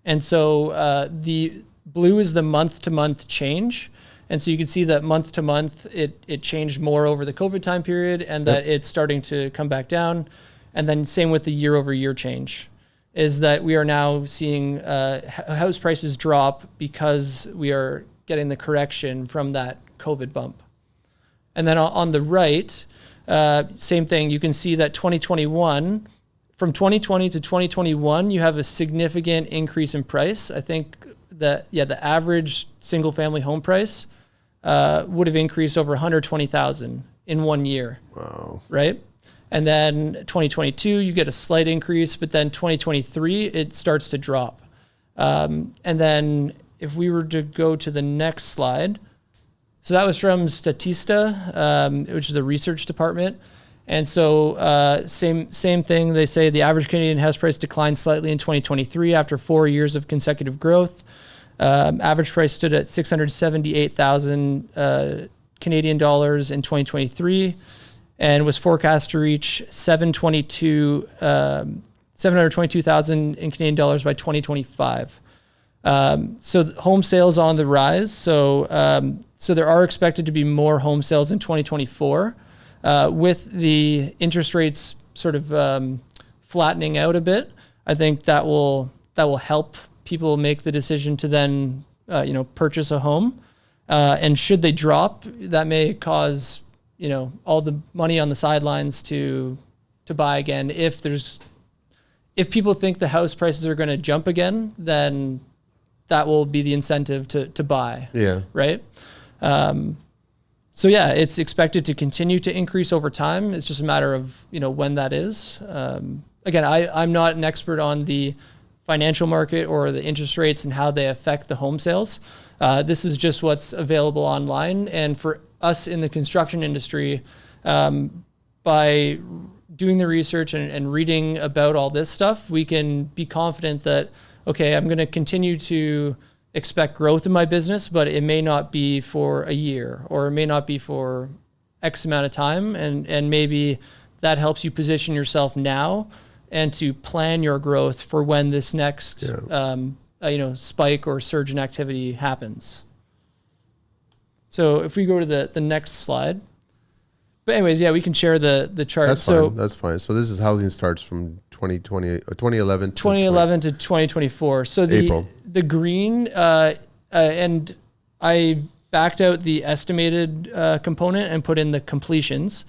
And so the blue is the month-to-month change. And so you can see that month-to-month, it changed more over the COVID time period and that it's starting to come back down. And then same with the year-over-year change, is that we are now seeing house prices drop because we are getting the correction from that COVID bump. And then on the right, same thing, you can see that 2021, from 2020 to 2021, you have a significant increase in price. I think that, the average single family home price would have increased over 120,000 in 1 year. Wow. Right? And then 2022, you get a slight increase, but then 2023, it starts to drop. And then if we were to go to the next slide, so that was from Statista, which is a research department. And so same thing, they say the average Canadian house price declined slightly in 2023 after 4 years of consecutive growth. Average price stood at 678,000 Canadian dollars in 2023 and was forecast to reach 722,000 in Canadian dollars by 2025. So home sales on the rise. So there are expected to be more home sales in 2024 with the interest rates sort of flattening out a bit. I think that will help people make the decision to then purchase a home. And should they drop, that may cause all the money on the sidelines to buy again. If people think the house prices are going to jump again, then that will be the incentive to buy. Yeah. Right. So yeah, it's expected to continue to increase over time. It's just a matter of when that is. Again, I'm not an expert on the financial market or the interest rates and how they affect the home sales. This is just what's available online. And for us in the construction industry, by doing the research and reading about all this stuff, we can be confident that, okay, I'm going to continue to expect growth in my business, but it may not be for a year or it may not be for X amount of time. And maybe that helps you position yourself now and to plan your growth for when this next spike or surge in activity happens. So if we go to the next slide. But anyways, we can share the chart. That's fine. So this is housing starts from 2011 to 2024. So the green, and I backed out the estimated component and put in the completions.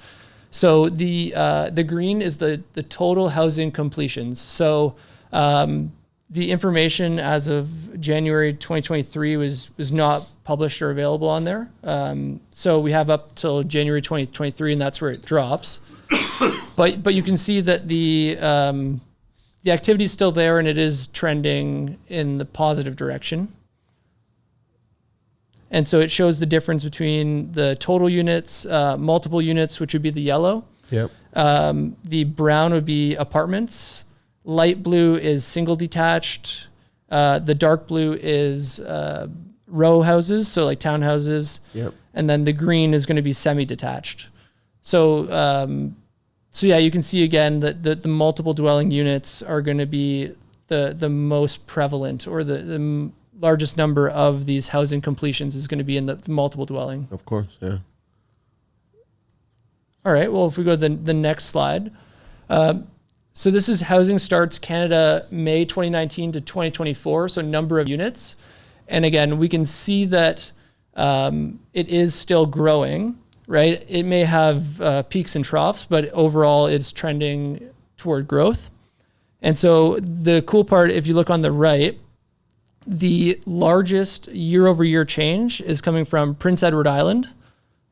So the green is the total housing completions. So the information as of January 2023 was not published or available on there. So we have up till January 2023, and that's where it drops. But you can see that the activity is still there, and it is trending in the positive direction. And so it shows the difference between the total units, multiple units, which would be the yellow. Yep. The brown would be apartments. Light blue is single detached. The dark blue is row houses, so like townhouses. Yep. And then the green is going to be semi-detached. So, you can see again that the multiple dwelling units are going to be the most prevalent, or the largest number of these housing completions is going to be in the multiple dwelling. Of course, yeah. All right, well, if we go to the next slide. So this is Housing Starts Canada, May 2019 to 2024. So number of units. And again, we can see that it is still growing, right? It may have peaks and troughs, but overall it's trending toward growth. And so the cool part, if you look on the right, the largest year-over-year change is coming from Prince Edward Island,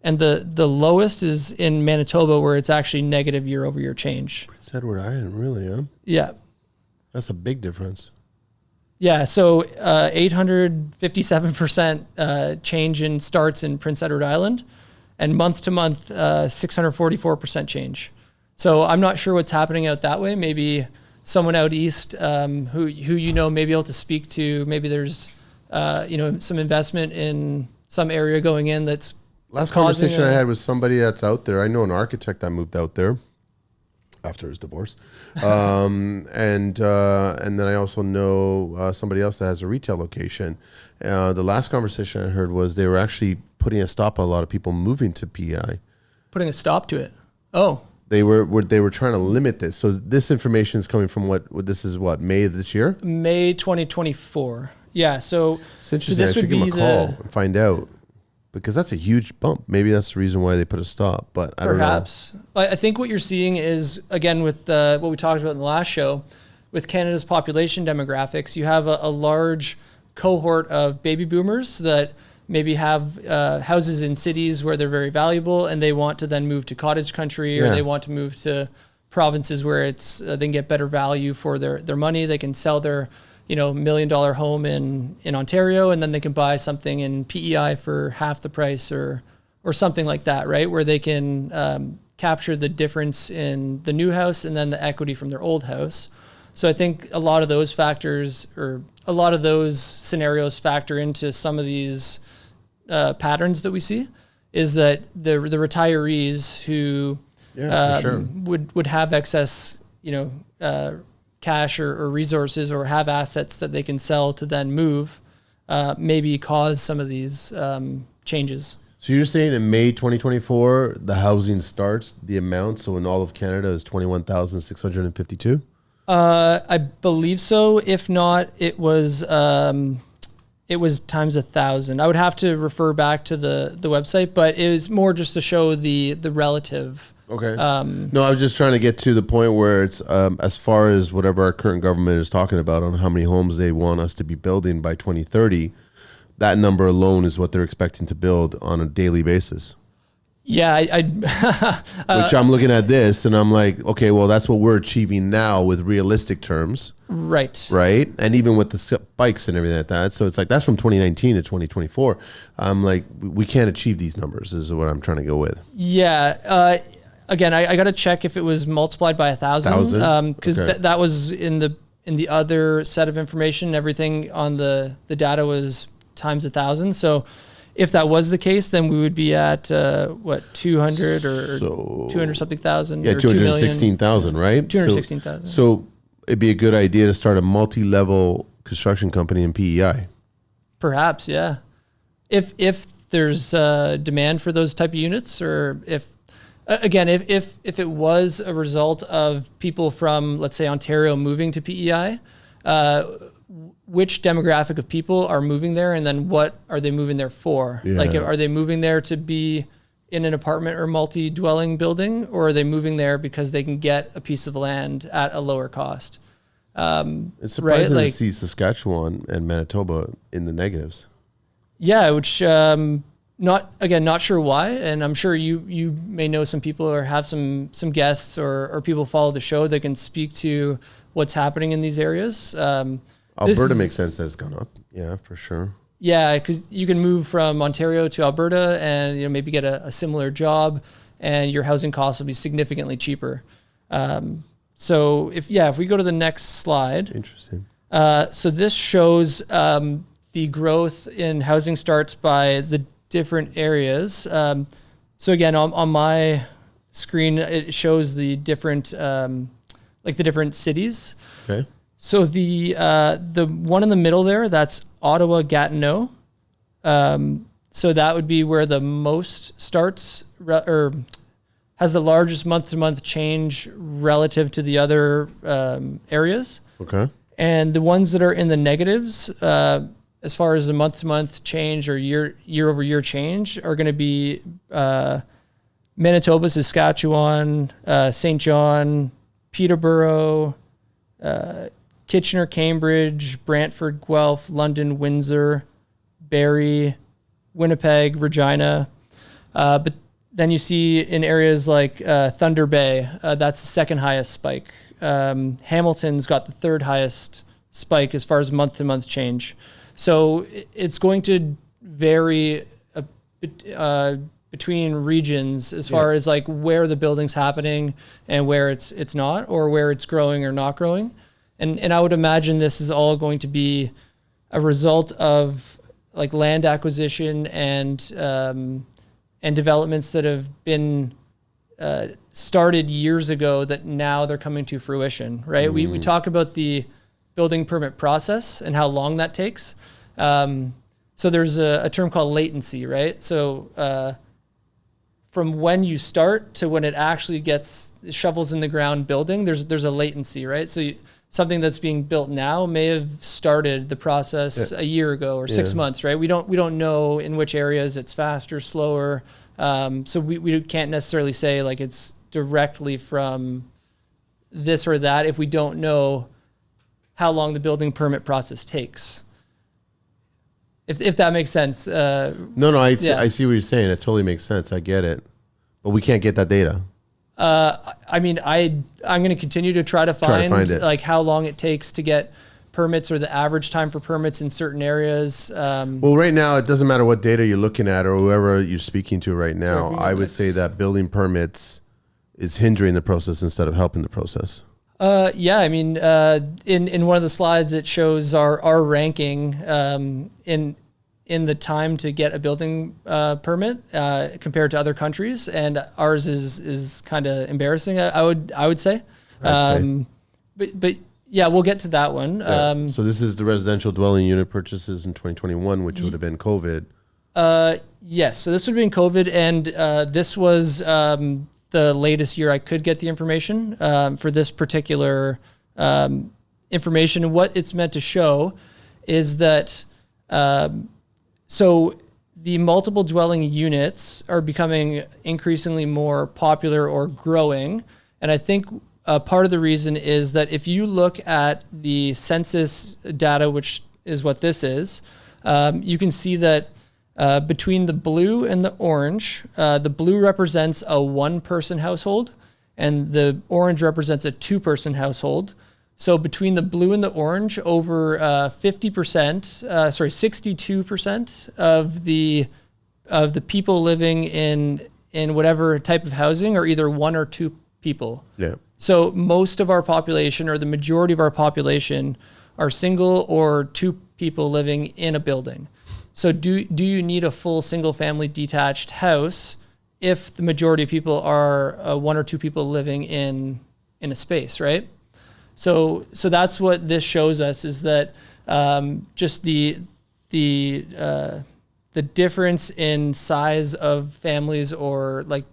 and the lowest is in Manitoba, where it's actually negative year-over-year change. Prince Edward Island, really, huh? Yeah. That's a big difference. Yeah, so 857% change in starts in Prince Edward Island, and month to month, 644% change. So I'm not sure what's happening out that way. Maybe someone out east who you know may be able to speak to. Maybe there's some investment in some area going in that's last conversation I had with somebody that's out there. I know an architect that moved out there after his divorce, and then I also know somebody else that has a retail location. The last conversation I heard was they were actually putting a stop on a lot of people moving to PEI. Putting a stop to it. Oh. They were trying to limit this. So this information is coming from what this is what, May of this year? May 2024. Yeah. So it's interesting. So this I should give them a call and find out, because that's a huge bump. Maybe that's the reason why they put a stop, but I don't know. Perhaps. I think what you're seeing is, again, with what we talked about in the last show, with Canada's population demographics, you have a large cohort of baby boomers that maybe have houses in cities where they're very valuable, and they want to then move to cottage country, or they want to move to provinces where it's they can get better value for their money. They can sell their $1 million home in Ontario, and then they can buy something in PEI for half the price or something like that, right? Where they can capture the difference in the new house and then the equity from their old house. So I think a lot of those factors, or a lot of those scenarios, factor into some of these patterns that we see, is that the retirees who would have excess, cash or resources, or have assets that they can sell to then move, maybe cause some of these changes. So you're saying in May 2024, the housing starts, the amount, so in all of Canada, is 21,652? I believe so. If not, it was times 1,000. I would have to refer back to the website, but it was more just to show the relative. Okay. No, I was just trying to get to the point where it's as far as whatever our current government is talking about on how many homes they want us to be building by 2030, that number alone is what they're expecting to build on a daily basis. Yeah, which I'm looking at this and I'm like, okay, well, that's what we're achieving now with realistic terms. Right. Right. And even with the spikes and everything like that. So it's like, that's from 2019 to 2024. I'm like, we can't achieve these numbers, is what I'm trying to go with. Yeah. Again, I got to check if it was multiplied by 1,000. Because that was in the other set of information. Everything on the data was times 1,000. So if that was the case, then we would be at 200 or 200 something thousand. Yeah, 216,000, right? 216,000. So it'd be a good idea to start a multi-level construction company in PEI. Perhaps, yeah. If there's demand for those type of units, or if it was a result of people from, let's say, Ontario moving to PEI, which demographic of people are moving there, and then what are they moving there for? Yeah. Like, are they moving there to be in an apartment or multi-dwelling building, or are they moving there because they can get a piece of land at a lower cost? It's surprising to see Saskatchewan and Manitoba in the negatives. Yeah, which not sure why, and I'm sure you may know some people or have some guests or people follow the show that can speak to what's happening in these areas. Alberta makes sense that it's gone up. Yeah, for sure. Yeah, because you can move from Ontario to Alberta and maybe get a similar job, and your housing costs will be significantly cheaper. So if we go to the next slide. Interesting. So this shows the growth in housing starts by the different areas. So again, on my screen, it shows the different the different cities. Okay. So the one in the middle there, that's Ottawa-Gatineau. So that would be where the most starts or has the largest month-to-month change relative to the other areas. Okay. And the ones that are in the negatives, as far as the month-to-month change or year-over-year change, are going to be Manitoba, Saskatchewan, St. John, Peterborough, Kitchener, Cambridge, Brantford, Guelph, London, Windsor, Barrie, Winnipeg, Regina. But then you see in areas like Thunder Bay, that's the second highest spike. Hamilton's got the third highest spike as far as month-to-month change. So it's going to vary between regions as far as like where the building's happening and where it's not, or where it's growing or not growing. And I would imagine this is all going to be a result of like land acquisition and developments that have been started years ago that now they're coming to fruition, right? We talk about the building permit process and how long that takes. So there's a term called latency, right? So from when you start to when it actually gets shovels in the ground building, there's a latency, right? So something that's being built now may have started the process a year ago or 6 months, right? We don't know in which areas it's faster, slower. So we can't necessarily say like it's directly from this or that if we don't know how long the building permit process takes. If that makes sense. No, I see what you're saying. It totally makes sense. I get it. But we can't get that data. I mean, I'm going to continue to try to find like how long it takes to get permits or the average time for permits in certain areas. Well, right now, it doesn't matter what data you're looking at or whoever you're speaking to right now. I would say that building permits is hindering the process instead of helping the process. Yeah, I mean, in one of the slides, it shows our ranking in the time to get a building permit compared to other countries, and ours is kind of embarrassing. I would say. But yeah, we'll get to that one. Yeah. So this is the residential dwelling unit purchases in 2021, which would have been COVID. Yes, so this would have been COVID, and this was the latest year I could get the information for this particular information. And what it's meant to show is that so the multiple dwelling units are becoming increasingly more popular or growing. And I think part of the reason is that if you look at the census data, which is what this is, you can see that between the blue and the orange, the blue represents a one-person household and the orange represents a two-person household. So between the blue and the orange, over 62% of the people living in whatever type of housing are either one or two people. Yeah. So most of our population, or the majority of our population, are single or two people living in a building. So do you need a full single family detached house if the majority of people are one or two people living in a space, right? So that's what this shows us, is that just the difference in size of families or like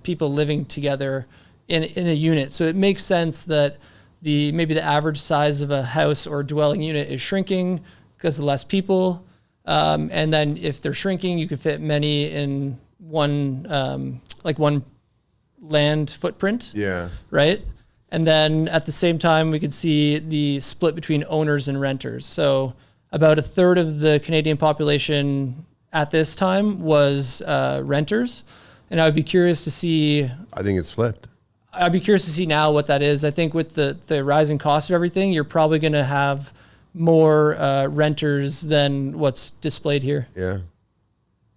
people living together in a unit. So it makes sense that maybe the average size of a house or dwelling unit is shrinking because of less people. And then if they're shrinking, you could fit many in one land footprint. Yeah. Right. And then at the same time, we could see the split between owners and renters. So about a third of the Canadian population at this time was renters. And I would be curious to see. I think it's flipped. I'd be curious to see now what that is. I think with the rising cost of everything, you're probably going to have more renters than what's displayed here. Yeah,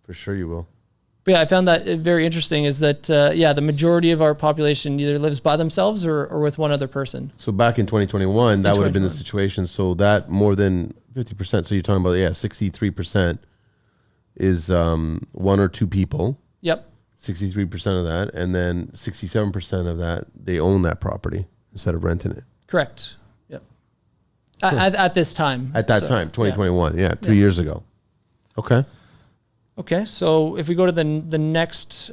for sure you will. But yeah, I found that very interesting, is that, the majority of our population either lives by themselves or with one other person. So back in 2021, that would have been the situation. So that more than 50%. So you're talking about, 63% is one or two people. Yep. 63% of that. And then 67% of that, they own that property instead of renting it. Correct. Yep. At this time. At that time, 2021. Yeah, 2 years ago. Okay. Okay, so if we go to the next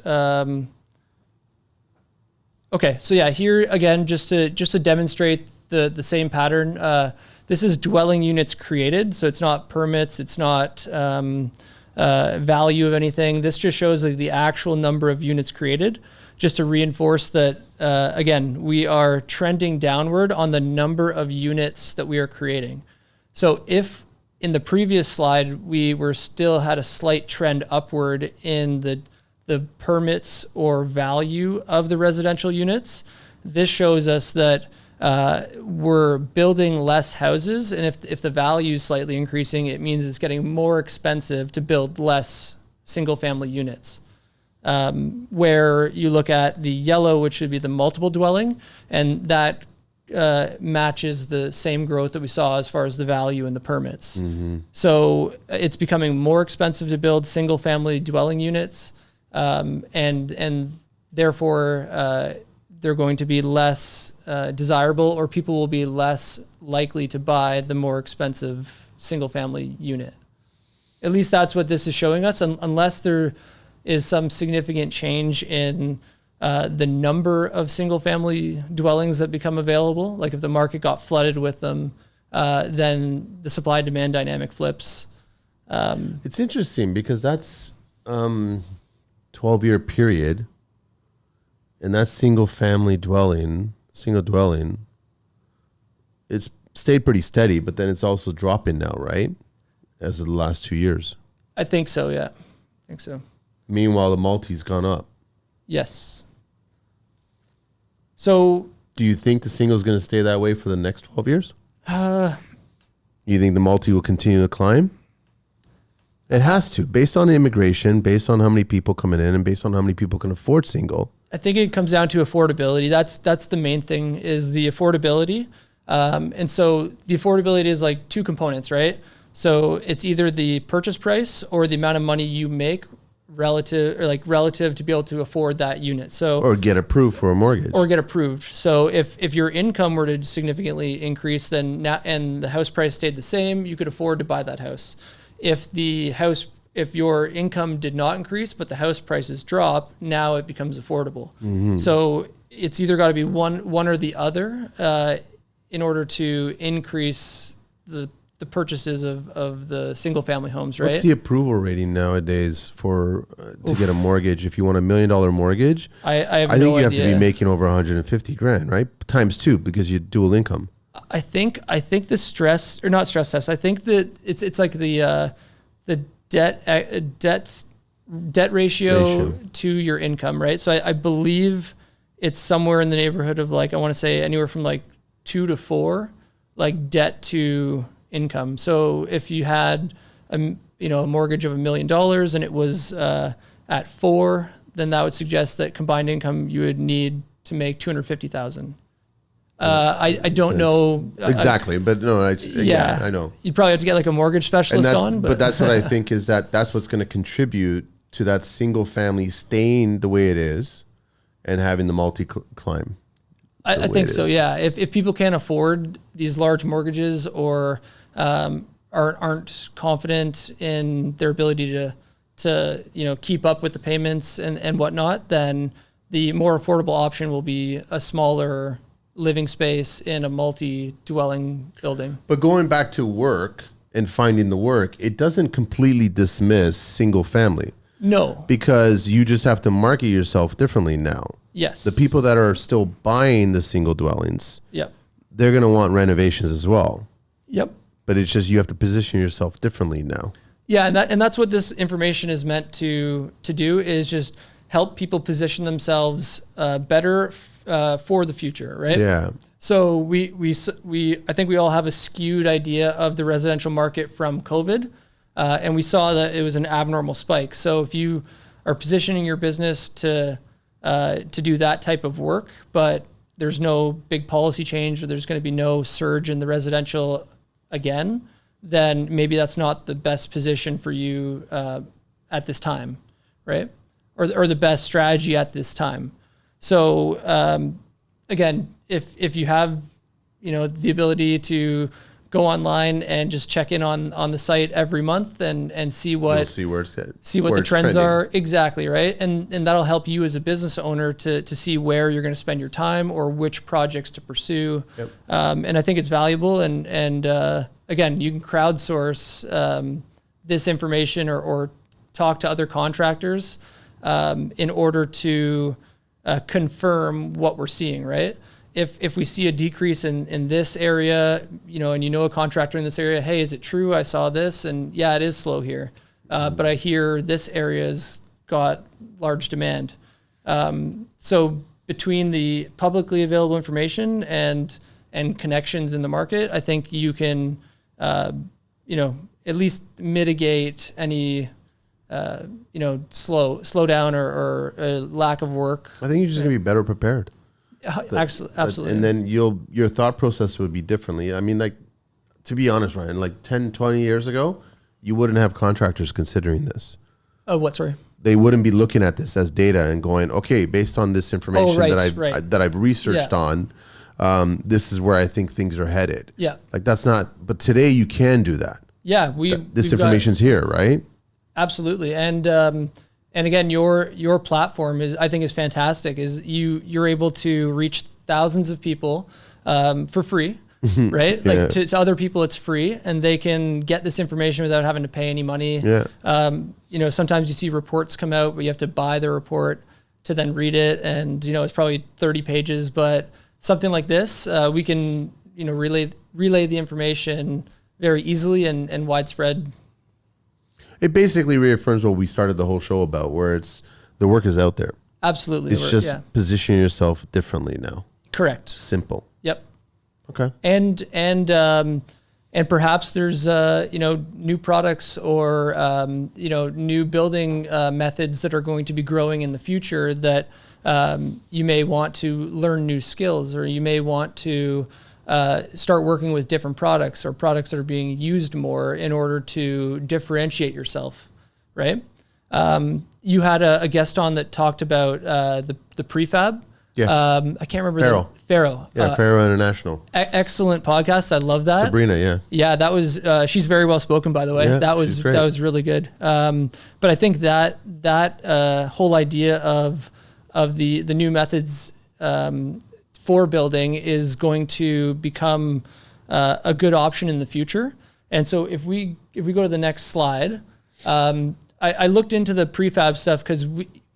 Okay, so yeah, here again, just to demonstrate the same pattern. This is dwelling units created, so it's not permits, it's not value of anything. This just shows like the actual number of units created, just to reinforce that again, we are trending downward on the number of units that we are creating. So if in the previous slide we were still had a slight trend upward in the permits or value of the residential units, this shows us that we're building less houses, and if the value is slightly increasing, it means it's getting more expensive to build less single family units. Where you look at the yellow, which should be the multiple dwelling, and that matches the same growth that we saw as far as the value and the permits. Mm-hmm. So it's becoming more expensive to build single family dwelling units. And therefore, they're going to be less desirable, or people will be less likely to buy the more expensive single family unit. At least that's what this is showing us, unless there is some significant change in the number of single family dwellings that become available. Like if the market got flooded with them, then the supply demand dynamic flips. It's interesting because that's 12-year period, and that single dwelling, it's stayed pretty steady, but then it's also dropping now, right? As of the last 2 years. I think so, yeah. I think so. Meanwhile, the multi's gone up. Yes. So do you think the single is going to stay that way for the next 12 years? You think the multi will continue to climb? It has to, based on immigration, based on how many people coming in, and based on how many people can afford single. I think it comes down to affordability. That's the main thing, is the affordability. And so the affordability is like two components, right? So it's either the purchase price or the amount of money you make relative to be able to afford that unit. So or get approved for a mortgage. So if your income were to significantly increase, then now, and the house price stayed the same, you could afford to buy that house. If your income did not increase, but the house prices drop, now it becomes affordable. Mm-hmm. So it's either got to be one or the other in order to increase the purchases of the single family homes, right? What's the approval rating nowadays for to get a mortgage? If you want $1 million mortgage, I think you have to be making over 150 grand, right? Times two, because you dual income. I think the stress, or not stress test, I think that it's like the debt ratio to your income, right? So I believe it's somewhere in the neighborhood of, like, I want to say anywhere from like 2 to 4, like debt to income. So if you had a mortgage of $1 million and it was at 4, then that would suggest that combined income you would need to make $250,000. I don't know exactly, but no, I know. You'd probably have to get like a mortgage specialist but that's what I think is that's what's going to contribute to that single family staying the way it is and having the multi climb. I think so. Yeah. If people can't afford these large mortgages or aren't confident in their ability to keep up with the payments and whatnot, then the more affordable option will be a smaller living space in a multi-dwelling building. But going back to work and finding the work, it doesn't completely dismiss single family. No. Because you just have to market yourself differently now. Yes. The people that are still buying the single dwellings, yep, they're going to want renovations as well. Yep. But it's just you have to position yourself differently now. Yeah, and that's what this information is meant to do, is just help people position themselves better for the future, right? Yeah. So we I think we all have a skewed idea of the residential market from COVID, and we saw that it was an abnormal spike. So if you are positioning your business to do that type of work, but there's no big policy change, or there's going to be no surge in the residential again, then maybe that's not the best position for you at this time, right? Or the best strategy at this time. So again, if you have the ability to go online and just check in on the site every month and see what You'll see where it's at, see what where the it's trends trending. are. Exactly, right? And that'll help you as a business owner to see where you're going to spend your time or which projects to pursue. Yep. And I think it's valuable. And again, you can crowdsource this information or talk to other contractors in order to confirm what we're seeing, right? If we see a decrease in this area, and a contractor in this area, hey, is it true? I saw this, and yeah, it is slow here. But I hear this area's got large demand. So between the publicly available information and connections in the market, I think you can, at least mitigate any, slow down or a lack of work. I think you're just going to be better prepared. Absolutely. And then your thought process would be differently. I mean, like, to be honest, Ryan, like 10, 20 years ago, you wouldn't have contractors considering this. Oh, what? Sorry. They wouldn't be looking at this as data and going, okay, based on this information that I've researched on, this is where I think things are headed. Yeah. Like that's not, but today you can do that. Yeah. This information's here, right? Absolutely. And again, your platform I think is fantastic. Is you're able to reach thousands of people for free, right? Yeah. Like to other people, it's free, and they can get this information without having to pay any money. Yeah. Sometimes you see reports come out where you have to buy the report to then read it, and it's probably 30 pages. But something like this, we can relay the information very easily and widespread. It basically reaffirms what we started the whole show about, where it's the work is out there. Absolutely. It's just positioning yourself differently now. Correct. Simple. Yep. Okay. And perhaps there's new products or new building methods that are going to be growing in the future that you may want to learn new skills, or you may want to start working with different products or products that are being used more in order to differentiate yourself, right? You had a guest on that talked about the prefab. Yeah. I can't remember. Faro. Yeah, Faro International. Excellent podcast. I love that. Sabrina, yeah. Yeah, that was, she's very well spoken, by the way. Yeah, that was really good. But I think that whole idea of the new methods for building is going to become a good option in the future. And so if we go to the next slide, I looked into the prefab stuff because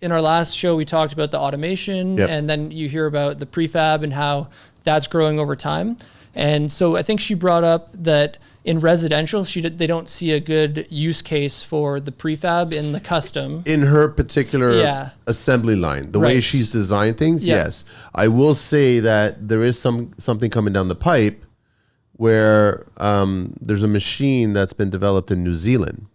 in our last show we talked about the automation, and then you hear about the prefab and how that's growing over time. And so I think she brought up that in residential, they don't see a good use case for the prefab in the custom. In her particular assembly line, the way she's designed things, yes. I will say that there is something coming down the pipe where there's a machine that's been developed in New Zealand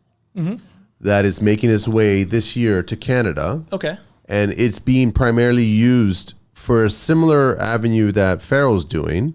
that is making its way this year to Canada. Okay. And it's being primarily used for a similar avenue that Faro's doing,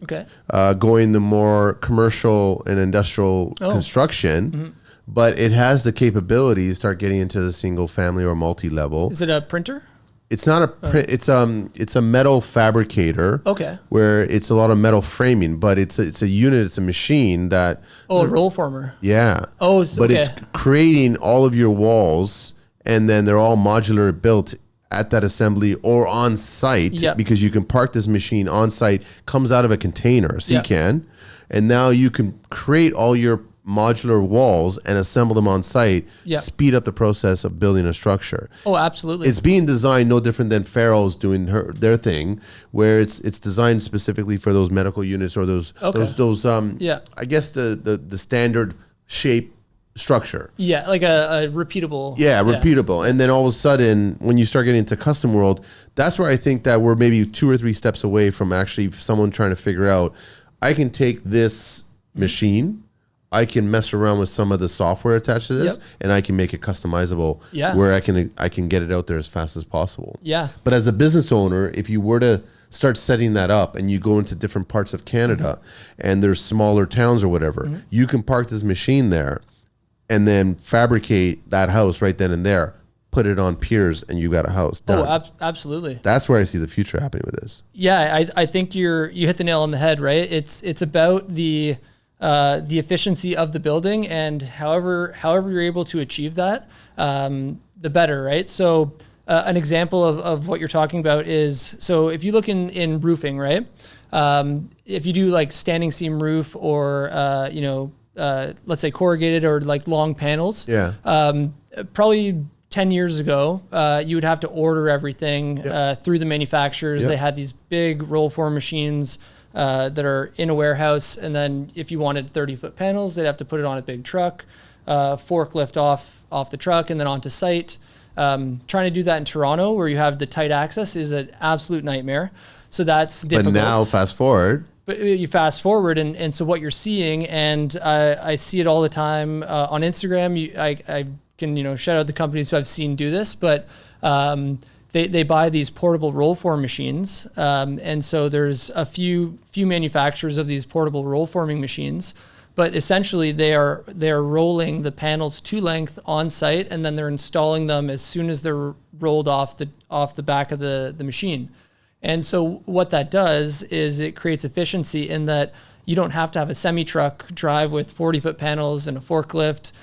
going the more commercial and industrial construction, but it has the capability to start getting into the single family or multi-level. Is it a printer? It's not a print. It's a metal fabricator. Okay. Where it's a lot of metal framing, but it's a unit. It's a machine that. Oh, a roll former. Yeah. Oh, but it's creating all of your walls, and then they're all modular built at that assembly or on site, because you can park this machine on site, comes out of a container, a sea can, and now you can create all your modular walls and assemble them on site, speed up the process of building a structure. Oh, absolutely. It's being designed no different than Faro's doing their thing, where it's designed specifically for those medical units or those I guess the standard shape structure. Yeah, like a repeatable. Yeah, repeatable. And then all of a sudden, when you start getting into custom world, that's where I think that we're maybe 2 or 3 steps away from actually someone trying to figure out, I can take this machine, I can mess around with some of the software attached to this, and I can make it customizable where I can get it out there as fast as possible. Yeah. But as a business owner, if you were to start setting that up and you go into different parts of Canada and there's smaller towns or whatever, you can park this machine there and then fabricate that house right then and there, put it on piers, and you got a house done. Oh, absolutely. That's where I see the future happening with this. Yeah, I think you hit the nail on the head, right? It's about the the efficiency of the building, and however you're able to achieve that, the better, right? So an example of what you're talking about is, so if you look in roofing, right? If you do like standing seam roof or, let's say corrugated or like long panels, probably 10 years ago, you would have to order everything through the manufacturers. They had these big roll form machines that are in a warehouse. And then if you wanted 30-foot panels, they'd have to put it on a big truck, forklift off the truck and then onto site. Trying to do that in Toronto where you have the tight access is an absolute nightmare. So that's difficult. But now fast forward. But you fast forward and so what you're seeing, and I see it all the time on Instagram. I can shout out the companies who I've seen do this, but they buy these portable roll form machines, and so there's a few manufacturers of these portable roll forming machines, but essentially they are rolling the panels to length on site, and then they're installing them as soon as they're rolled off the back of the machine. And so what that does is it creates efficiency in that you don't have to have a semi-truck drive with 40-foot panels and a forklift.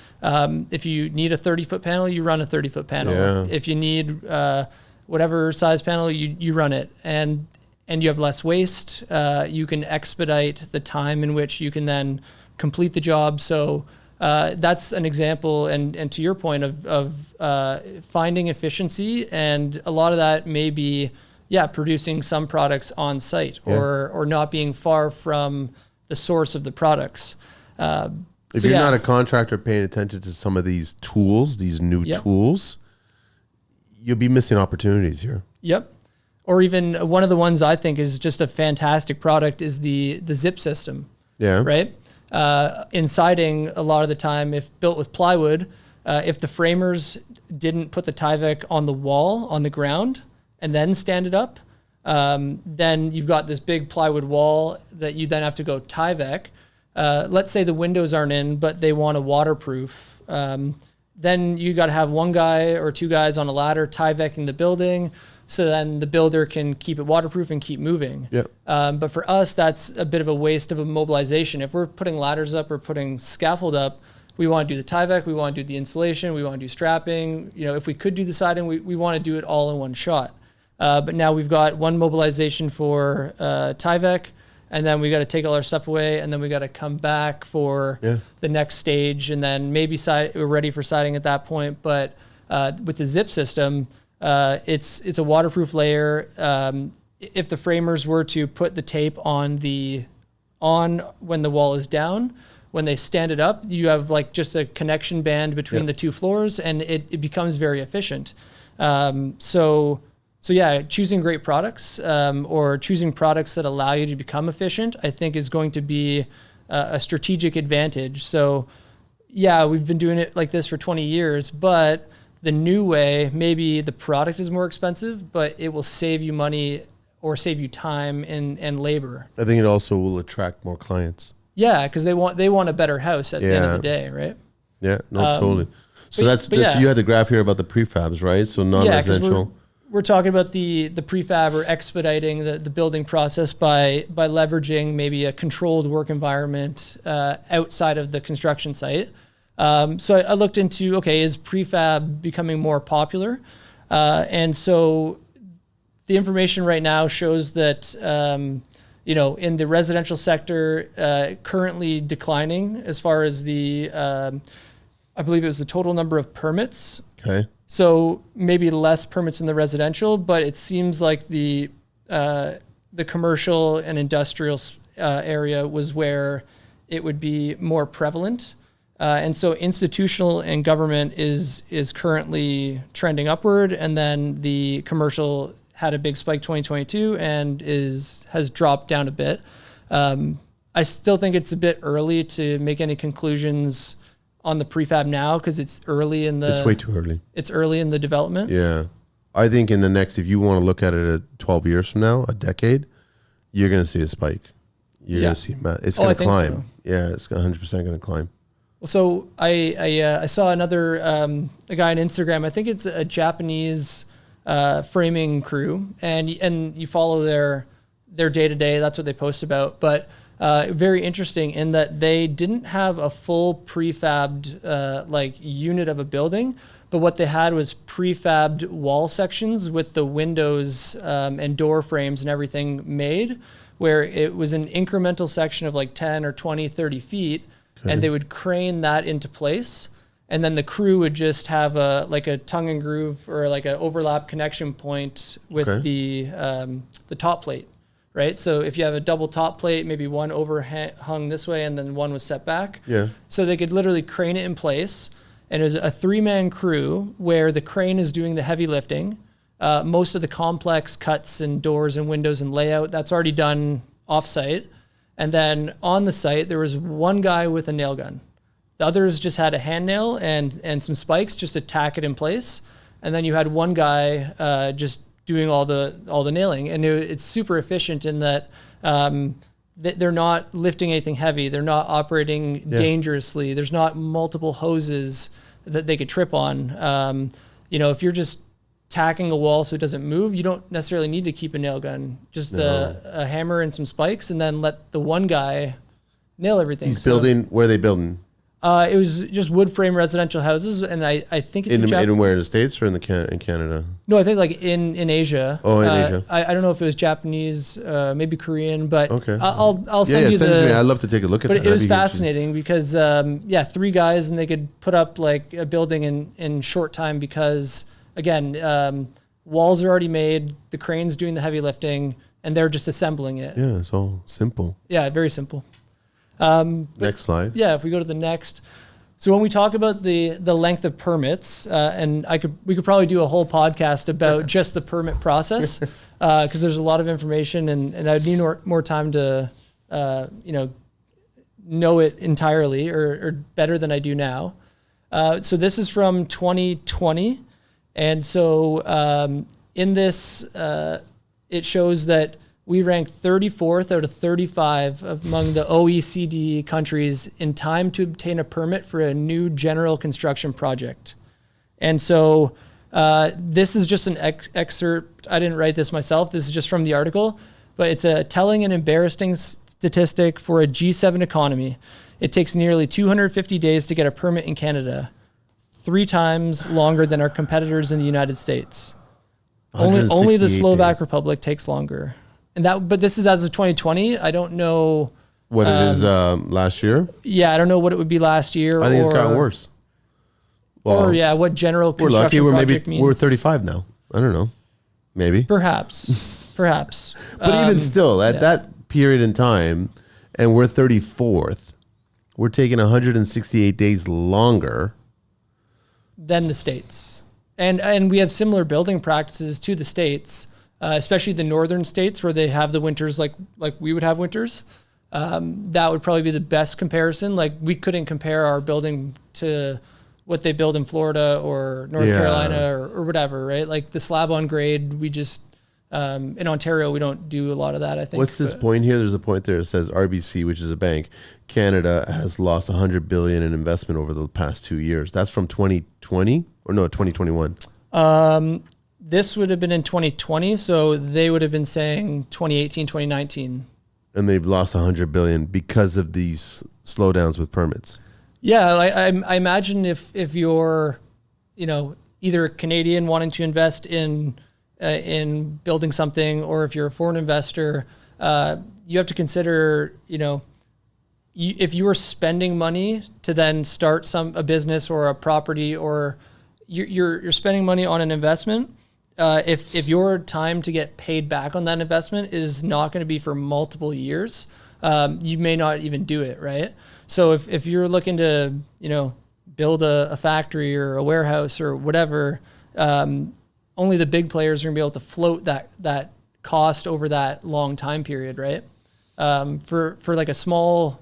If you need a 30-foot panel, you run a 30-foot panel. Yeah. If you need whatever size panel, you run it. And you have less waste. You can expedite the time in which you can then complete the job. So that's an example. And to your point of finding efficiency, and a lot of that may be producing some products on site or not being far from the source of the products. If you're not a contractor paying attention to some of these tools, these new tools, you'll be missing opportunities here. Yep. Or even one of the ones I think is just a fantastic product is the zip system. Yeah. Right? In siding, a lot of the time, if built with plywood, if the framers didn't put the Tyvek on the wall, on the ground, and then stand it up, then you've got this big plywood wall that you then have to go Tyvek. Let's say the windows aren't in, but they want a waterproof. Then you got to have one guy or two guys on a ladder Tyvecking the building, so then the builder can keep it waterproof and keep moving. Yep. But for us, that's a bit of a waste of a mobilization. If we're putting ladders up or putting scaffold up, we want to do the Tyvek, we want to do the insulation, we want to do strapping. If we could do the siding, we want to do it all in one shot. But now we've got one mobilization for Tyvek, and then we got to take all our stuff away, and then we got to come back for the next stage, and then maybe we're ready for siding at that point. But with the zip system, it's a waterproof layer. If the framers were to put the tape on when the wall is down, when they stand it up, you have like just a connection band between the two floors, and it becomes very efficient. So yeah, choosing great products or choosing products that allow you to become efficient, I think is going to be a strategic advantage. So yeah, we've been doing it like this for 20 years, but the new way, maybe the product is more expensive, but it will save you money or save you time and labor. I think it also will attract more clients. Yeah, because they want a better house at the end of the day, right? Yeah, totally. So you had the graph here about the prefabs, right? So non-residential. We're talking about the prefab or expediting the building process by leveraging maybe a controlled work environment outside of the construction site. So I looked into, is prefab becoming more popular? And so the information right now shows that, in the residential sector, currently declining as far as I believe it was the total number of permits. Okay. So maybe less permits in the residential, but it seems like the commercial and industrial area was where it would be more prevalent. And so institutional and government is currently trending upward, and then the commercial had a big spike 2022 and has dropped down a bit. I still think it's a bit early to make any conclusions on the prefab now because it's way too early. It's early in the development. Yeah. I think in the next, if you want to look at it at 12 years from now, a decade, you're going to see a spike. You're going to see it's going to climb. So. Yeah, it's 100% going to climb. Well, so I saw another a guy on Instagram. I think it's a Japanese framing crew, and you follow their day to day. That's what they post about. But very interesting in that they didn't have a full prefabbed like unit of a building, but what they had was prefabbed wall sections with the windows and door frames and everything made, where it was an incremental section of like 10 or 20, 30 feet, and they would crane that into place. And then the crew would just have like a tongue and groove or like an overlap connection point with the top plate, right? So if you have a double top plate, maybe one overhung this way and then one was set back. Yeah. So they could literally crane it in place. And it was a 3-man crew where the crane is doing the heavy lifting. Most of the complex cuts and doors and windows and layout, that's already done off-site. And then on the site, there was one guy with a nail gun. The others just had a hand nail and some spikes just to tack it in place. And then you had one guy just doing all the nailing. And it's super efficient in that they're not lifting anything heavy. They're not operating dangerously. There's not multiple hoses that they could trip on. If you're just tacking a wall so it doesn't move, you don't necessarily need to keep a nail gun. Just a hammer and some spikes, and then let the one guy nail everything. He's building. Where are they building? It was just wood frame residential houses, and I think it's in where, in the States or in Canada? No, I think like in Asia. Oh, in Asia. I don't know if it was Japanese, maybe Korean, but okay. I'll send you send it to me. I'd love to take a look at that. But it was fascinating because 3 guys and they could put up like a building in short time because again, walls are already made, the crane's doing the heavy lifting, and they're just assembling it. Yeah, it's all simple. Yeah, very simple. Next slide. Yeah, if we go to the next. So when we talk about the length of permits, and we could probably do a whole podcast about just the permit process, because there's a lot of information, and I'd need more time to, know it entirely or better than I do now. So this is from 2020, and so in this, it shows that we ranked 34th out of 35 among the OECD countries in time to obtain a permit for a new general construction project. And so this is just an excerpt. I didn't write this myself. This is just from the article, but it's a telling and embarrassing statistic for a G7 economy. It takes nearly 250 days to get a permit in Canada, 3 times longer than our competitors in the United States. Only the Slovak Republic takes longer. But this is as of 2020. I don't know what it is last year. Yeah, I don't know what it would be last year. I think it's gotten worse. Well, what general construction project means. We're 35 now. I don't know. Maybe. Perhaps. But even still, at that period in time, and we're 34th, we're taking 168 days longer than the States. And we have similar building practices to the States. Especially the northern states where they have the winters like we would have winters. That would probably be the best comparison. Like we couldn't compare our building to what they build in Florida or North Carolina or whatever, right? Like the slab on grade, we just, in Ontario, we don't do a lot of that, I think. What's this point here? There's a point there that says RBC, which is a bank. Canada has lost $100 billion in investment over the past 2 years. That's from 2020 or no, 2021? This would have been in 2020, so they would have been saying 2018, 2019. And they've lost $100 billion because of these slowdowns with permits. Yeah, I imagine if you're, either a Canadian wanting to invest in building something, or if you're a foreign investor, you have to consider, if you are spending money to then start a business or a property, or you're spending money on an investment. If your time to get paid back on that investment is not going to be for multiple years, you may not even do it, right? So if you're looking to, build a factory or a warehouse or whatever, only the big players are going to be able to float that cost over that long time period, right? For like a small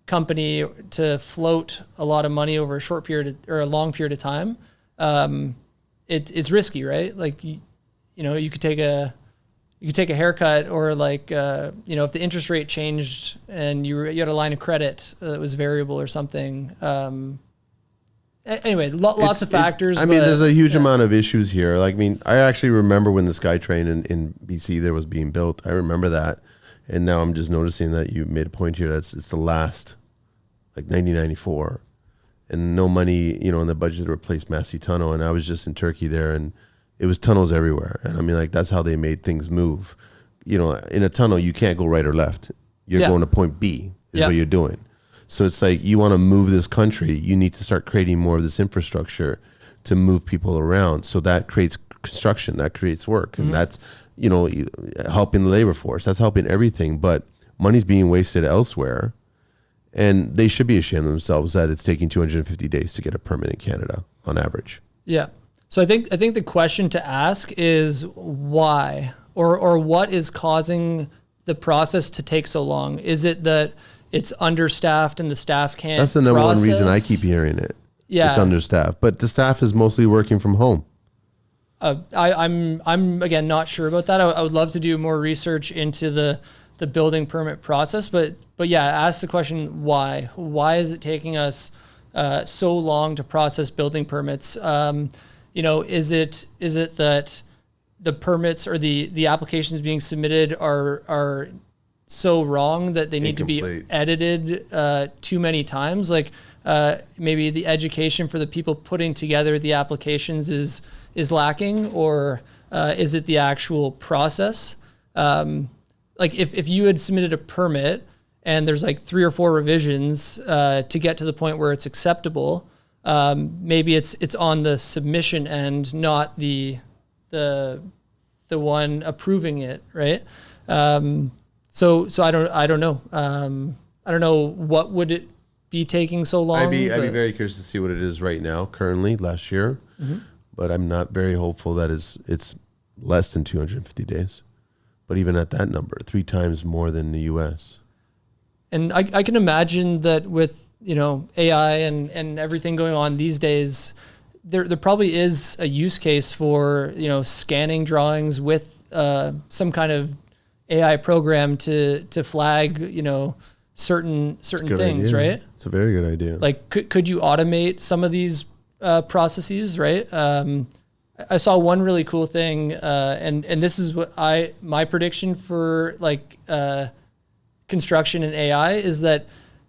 company to float a lot of money over a short period or a long period of time, it's risky, right? Like, you could take a haircut, or like, if the interest rate changed and you had a line of credit that was variable or something. Anyway, lots of factors. There's a huge amount of issues here. Like, I actually remember when the SkyTrain in BC there was being built. I remember that. And now I'm just noticing that you made a point here that it's the last, like 1994, and no money, you know, in the budget to replace Massey Tunnel. And I was just in Turkey there, and it was tunnels everywhere. And I mean, like, that's how they made things move. You know, in a tunnel, you can't go right or left. You're going to point B is what you're doing. So it's like, you want to move this country, you need to start creating more of this infrastructure to move people around. So that creates construction, that creates work. And that's, you know, helping the labor force. That's helping everything. But money's being wasted elsewhere. And they should be ashamed of themselves that it's taking 250 days to get a permit in Canada on average. Yeah. So I think the question to ask is why, or what is causing the process to take so long? Is it that it's understaffed and the staff can't? That's the number one reason I keep hearing it. Yeah, it's understaffed, but the staff is mostly working from home. I'm again not sure about that. I would love to do more research into the building permit process, but yeah, ask the question why. Why is it taking us so long to process building permits? You know, is it that the permits or the applications being submitted are so wrong that they need to be edited too many times? Like maybe the education for the people putting together the applications is lacking, or is it the actual process? Like if you had submitted a permit and there's like 3 or 4 revisions to get to the point where it's acceptable, maybe it's on the submission end, not the one approving it, right? So I don't know. I don't know what would it be taking so long. I'd be very curious to see what it is right now, currently, last year. But I'm not very hopeful that it's less than 250 days. But even at that number, 3 times more than the US. And I can imagine that with, you know, AI and everything going on these days, there probably is a use case for, you know, scanning drawings with some kind of AI program to flag, you know, certain things, idea. Right? It's a very good idea. Like, could you automate some of these processes, right? I saw one really cool thing, and this is what my prediction for like construction and AI is that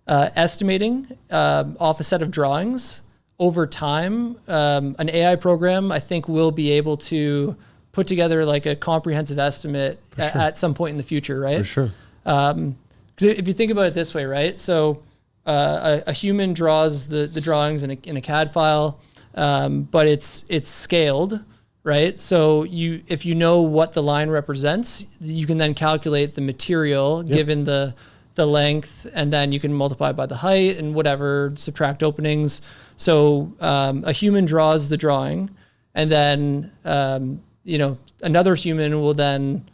estimating off a set of drawings over time, an AI program I think will be able to put together like a comprehensive estimate at some point in the future, right? For sure. Because if you think about it this way, right? So a human draws the drawings in a CAD file, but it's scaled, right? So if you know what the line represents, you can then calculate the material given the length, and then you can multiply by the height and whatever, subtract openings. So a human draws the drawing, and then you know, another human will then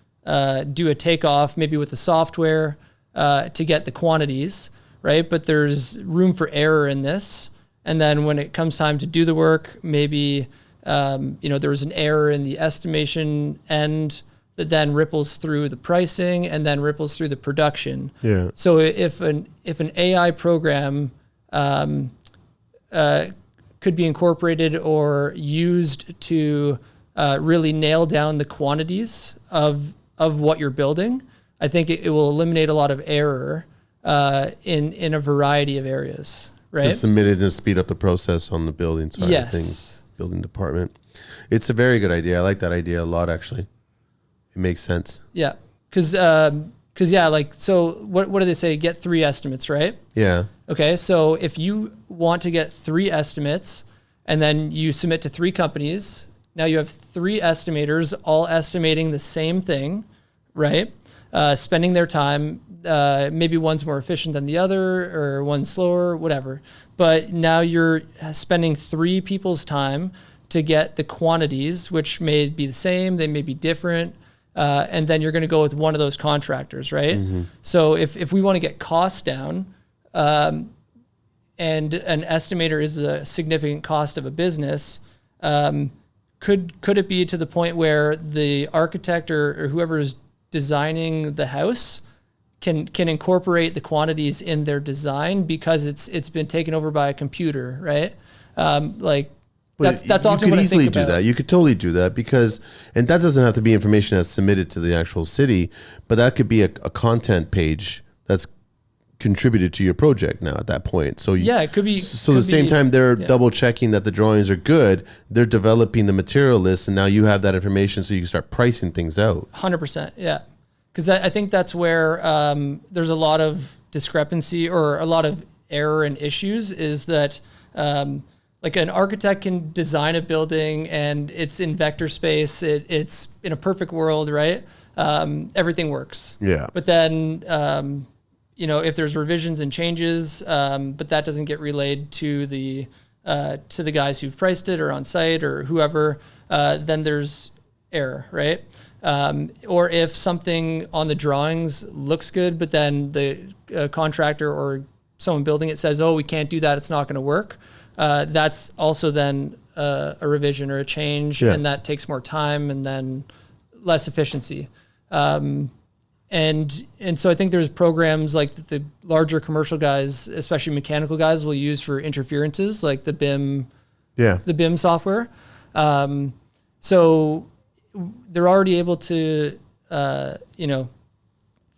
do a takeoff, maybe with the software, to get the quantities, right? But there's room for error in this. And then when it comes time to do the work, maybe, you know, there was an error in the estimation end that then ripples through the pricing and then ripples through the production. Yeah. So if an AI program could be incorporated or used to really nail down the quantities of what you're building, I think it will eliminate a lot of error in a variety of areas, right? To submit it and speed up the process on the building side of things, building department. It's a very good idea. I like that idea a lot, actually. It makes sense. Yeah. Because yeah, like, so what do they say? Get 3 estimates, right? Yeah. Okay. So if you want to get 3 estimates and then you submit to 3 companies, now you have 3 estimators all estimating the same thing, right? Spending their time, maybe one's more efficient than the other or one's slower, whatever. But now you're spending 3 people's time to get the quantities, which may be the same, they may be different. And then you're going to go with one of those contractors, right? Mm-hmm. So if we want to get costs down, and an estimator is a significant cost of a business, could it be to the point where the architect or whoever is designing the house can incorporate the quantities in their design because it's been taken over by a computer, right? Like But that's you often could what easily I think do about. that. You could totally do that because, and that doesn't have to be information that's submitted to the actual city, but that could be a content page that's contributed to your project now at that point. So it could be. So could the same be, time they're double checking that the drawings are good, they're developing the material list, and now you have that information, so you can start pricing things out. 100%, yeah. Because I think that's where there's a lot of discrepancy or a lot of error and issues. Is that like an architect can design a building and it's in vector space. It's in a perfect world, right? Everything works. Yeah. But then, if there's revisions and changes, but that doesn't get relayed to the guys who've priced it or on site or whoever, then there's error, right? Or if something on the drawings looks good, but then the contractor or someone building it says, "Oh, we can't do that. It's not going to work." That's also then a revision or a change, and that takes more time and then less efficiency. And so I think there's programs like the larger commercial guys, especially mechanical guys, will use for interferences, like the BIM software. So they're already able to,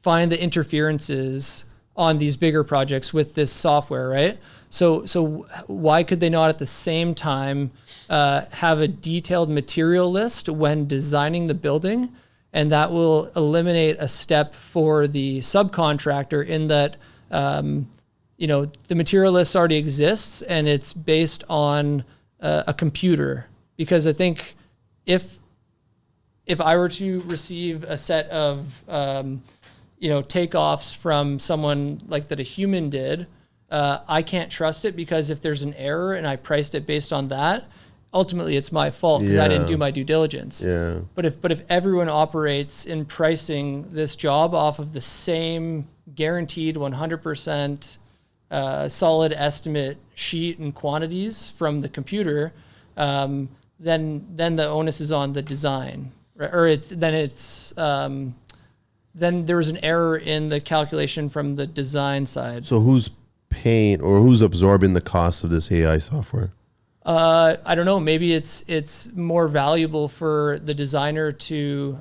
find the interferences on these bigger projects with this software, right? So why could they not at the same time have a detailed material list when designing the building? And that will eliminate a step for the subcontractor in that, the material list already exists and it's based on a computer. Because I think if I were to receive a set of, takeoffs from someone like that a human did, I can't trust it because if there's an error and I priced it based on that, ultimately it's my fault because I didn't do my due diligence. Yeah. But if everyone operates in pricing this job off of the same guaranteed 100% solid estimate sheet and quantities from the computer, then the onus is on the design, right? Or then there was an error in the calculation from the design side. So who's paying or who's absorbing the cost of this AI software? I don't know. Maybe it's more valuable for the designer to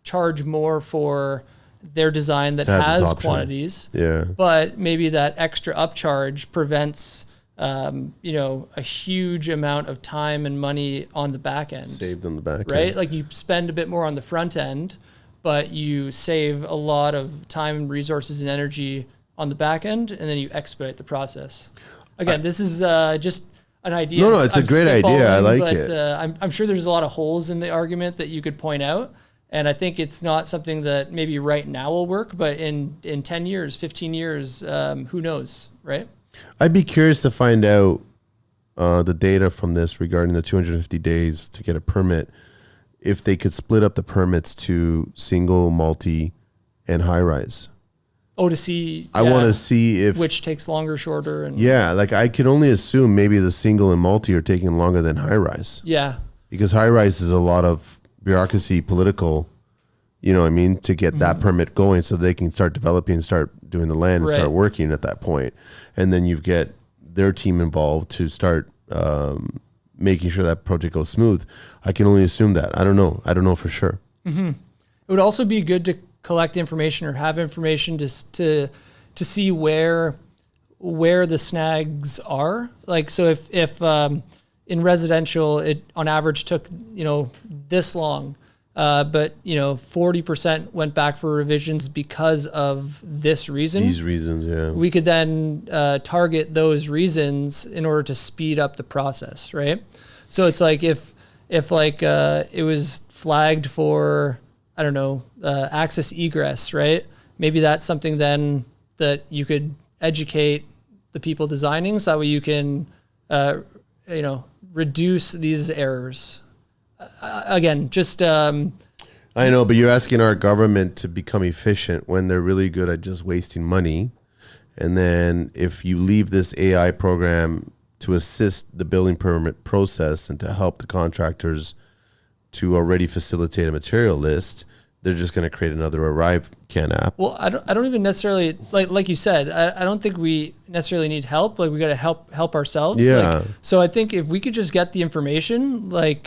charge more for their design that has quantities. Yeah. But maybe that extra upcharge prevents, a huge amount of time and money on the back end. Saved on the back end. Right? Like you spend a bit more on the front end, but you save a lot of time, resources, and energy on the back end, and then you expedite the process. Again, this is just an idea. No, it's a great idea. I like it. I'm sure there's a lot of holes in the argument that you could point out. And I think it's not something that maybe right now will work, but in 10 years, 15 years, who knows, right? I'd be curious to find out the data from this regarding the 250 days to get a permit, if they could split up the permits to single, multi, and high rise. Oh, to see. I want to see if which takes longer, shorter, and like I can only assume maybe the single and multi are taking longer than high rise. Yeah, because high rise is a lot of bureaucracy, political, to get that permit going, so they can start developing, start doing the land, and start working at that point, and then you get their team involved to start making sure that project goes smooth. I can only assume that. I don't know for sure. Mm-hmm. It would also be good to collect information or have information to see where the snags are. Like, so if in residential, it on average took, this long, but 40% went back for revisions because of this reason. These reasons, yeah. We could then target those reasons in order to speed up the process, right? So it's like if it was flagged for, I don't know, access egress, right? Maybe that's something then that you could educate the people designing, so that way you can, reduce these errors. Again, just. I know, but you're asking our government to become efficient when they're really good at just wasting money. And then if you leave this AI program to assist the building permit process and to help the contractors to already facilitate a material list, they're just going to create another Arrive can app. Well, I don't even necessarily like you said. I don't think we necessarily need help. Like we got to help ourselves. Yeah. Like, so I think if we could just get the information, like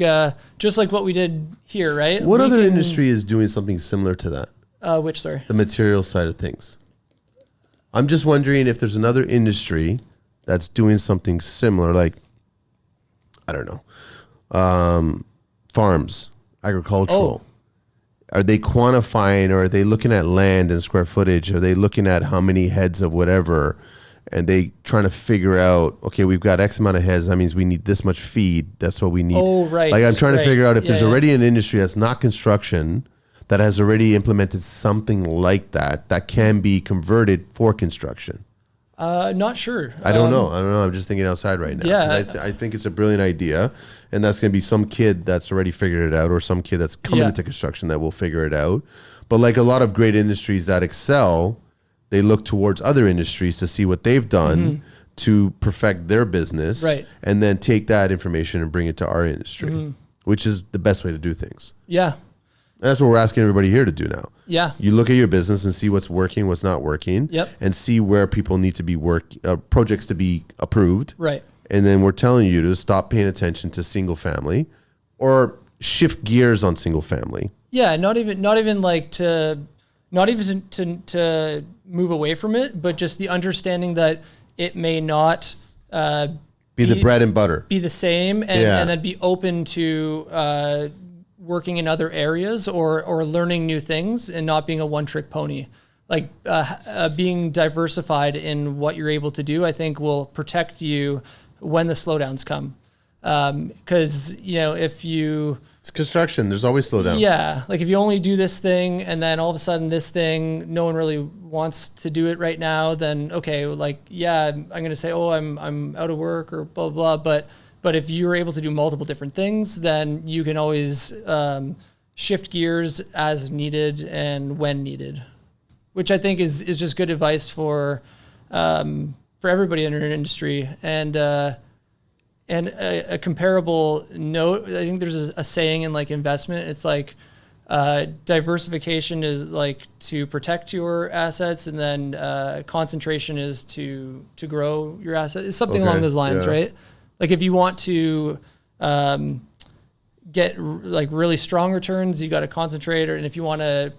just like what we did here, right? What other industry is doing something similar to that? Which, sorry? The material side of things. I'm just wondering if there's another industry that's doing something similar, like, I don't know, farms, agricultural. Oh. Are they quantifying, or are they looking at land and square footage? Are they looking at how many heads of whatever? And they trying to figure out, okay, we've got X amount of heads. That means we need this much feed. That's what we need. Oh, right. Like I'm trying to figure out if there's yeah. already an industry that's not construction that has already implemented something like that can be converted for construction. Not sure. I don't know. I'm just thinking outside right now. Yeah. I think it's a brilliant idea, and that's going to be some kid that's already figured it out, or some kid that's coming into construction that will figure it out. But like a lot of great industries that excel, they look towards other industries to see what they've done to perfect their business, Right. and then take that information and bring it to our industry, which is the best way to do things. Yeah. And that's what we're asking everybody here to do now. Yeah. You look at your business and see what's working, what's not working, and see where people need to be projects to be approved. Right. And then we're telling you to stop paying attention to single family, or shift gears on single family. Yeah. Not even like to move away from it, but just the understanding that it may not Be the bread and butter. be the same, and then be open to working in other areas or learning new things and not being a one-trick pony. Like being diversified in what you're able to do, I think will protect you when the slowdowns come. Because, if you... It's construction. There's always slowdowns. Yeah. Like if you only do this thing and then all of a sudden this thing, no one really wants to do it right now, then okay, like, yeah, I'm going to say, oh, I'm out of work or blah, blah, blah. But if you're able to do multiple different things, then you can always shift gears as needed and when needed, which I think is just good advice for everybody in our industry. And a comparable note, I think there's a saying in like investment. It's like diversification is like to protect your assets, and then concentration is to grow your assets. It's something along those lines, right? Like if you want to get like really strong returns, you got to concentrate, and if you want to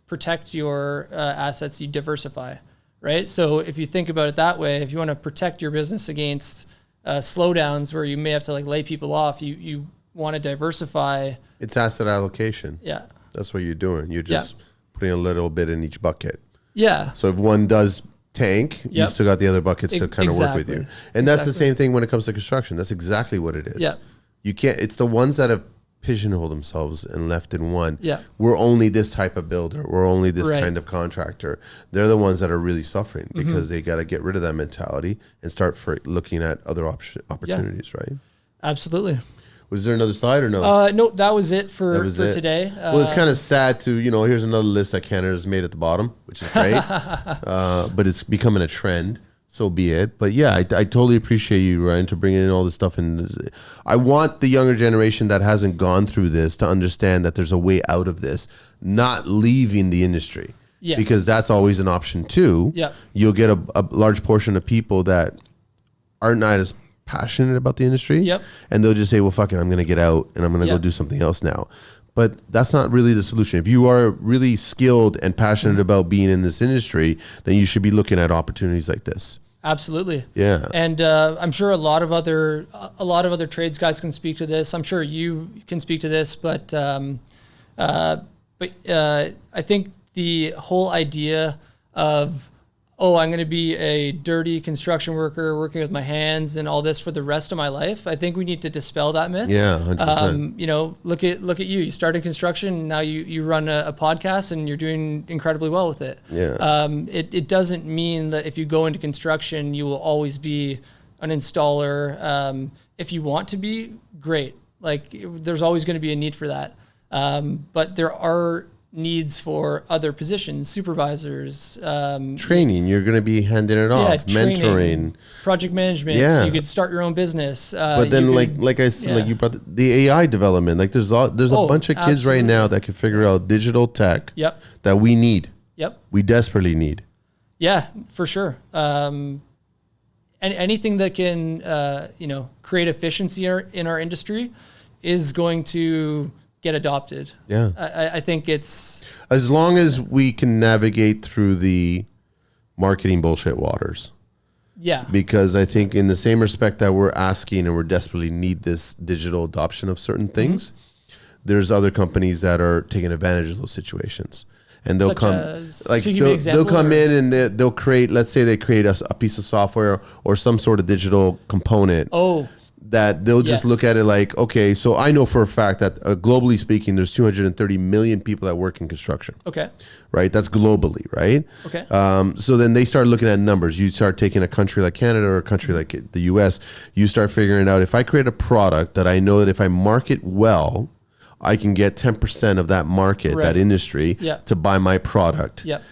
protect your assets, you diversify, right? So if you think about it that way, if you want to protect your business against slowdowns where you may have to like lay people off, you want to diversify. It's asset allocation. Yeah. That's what you're doing. You're just putting a little bit in each bucket. Yeah. So if one does tank, you still got the other buckets to kind of work with you. And that's the same thing when it comes to construction. That's exactly what it is. Yeah. You can't, it's the ones that have pigeonholed themselves and left in one. Yeah. We're only this type of builder. We're only this kind of contractor. They're the ones that are really suffering because they got to get rid of that mentality and start looking at other opportunities, right? Absolutely. Was there another slide or no? No, that was it for today. Well, it's kind of sad to, here's another list that Canada's made at the bottom, which is great. But it's becoming a trend. So be it. But yeah, I totally appreciate you, Ryan, to bring in all this stuff. And I want the younger generation that hasn't gone through this to understand that there's a way out of this, not leaving the industry. Yes. Because that's always an option too. Yeah. You'll get a large portion of people that are not as passionate about the industry. Yep. And they'll just say, well, fuck it, I'm going to get out and I'm going to go do something else now. But that's not really the solution. If you are really skilled and passionate about being in this industry, then you should be looking at opportunities like this. Absolutely. Yeah. And I'm sure a lot of other trades guys can speak to this. I'm sure you can speak to this, but I think the whole idea of, I'm going to be a dirty construction worker working with my hands and all this for the rest of my life, I think we need to dispel that myth. Yeah, 100%. Look at you. You started construction, and now you run a podcast, and you're doing incredibly well with it. Yeah. It doesn't mean that if you go into construction, you will always be an installer. If you want to be, great. Like there's always going to be a need for that. But there are needs for other positions, supervisors, training. You're going to be handing it off, training, mentoring, project management. Yeah. So you could start your own business. But then, like I said, like you brought the AI development. Like there's a bunch of kids right now that can figure out digital tech. Yep. That we need. Yep. We desperately need. Yeah, for sure. And anything that can, create efficiency in our industry is going to get adopted. Yeah. I think it's... As long as we can navigate through the marketing bullshit waters. Yeah. Because I think in the same respect that we're asking and we're desperately need this digital adoption of certain things, there's other companies that are taking advantage of those situations. And they'll they'll come in and they'll create, let's say they create a piece of software or some sort of digital component. That they'll just look at it like, okay, so I know for a fact that globally speaking, there's 230 million people that work in construction. Okay. Right? That's globally, right? Okay. So then they start looking at numbers. You start taking a country like Canada or a country like the US, you start figuring out if I create a product that I know that if I market well, I can get 10% of that market, that industry, to buy my product. Yep.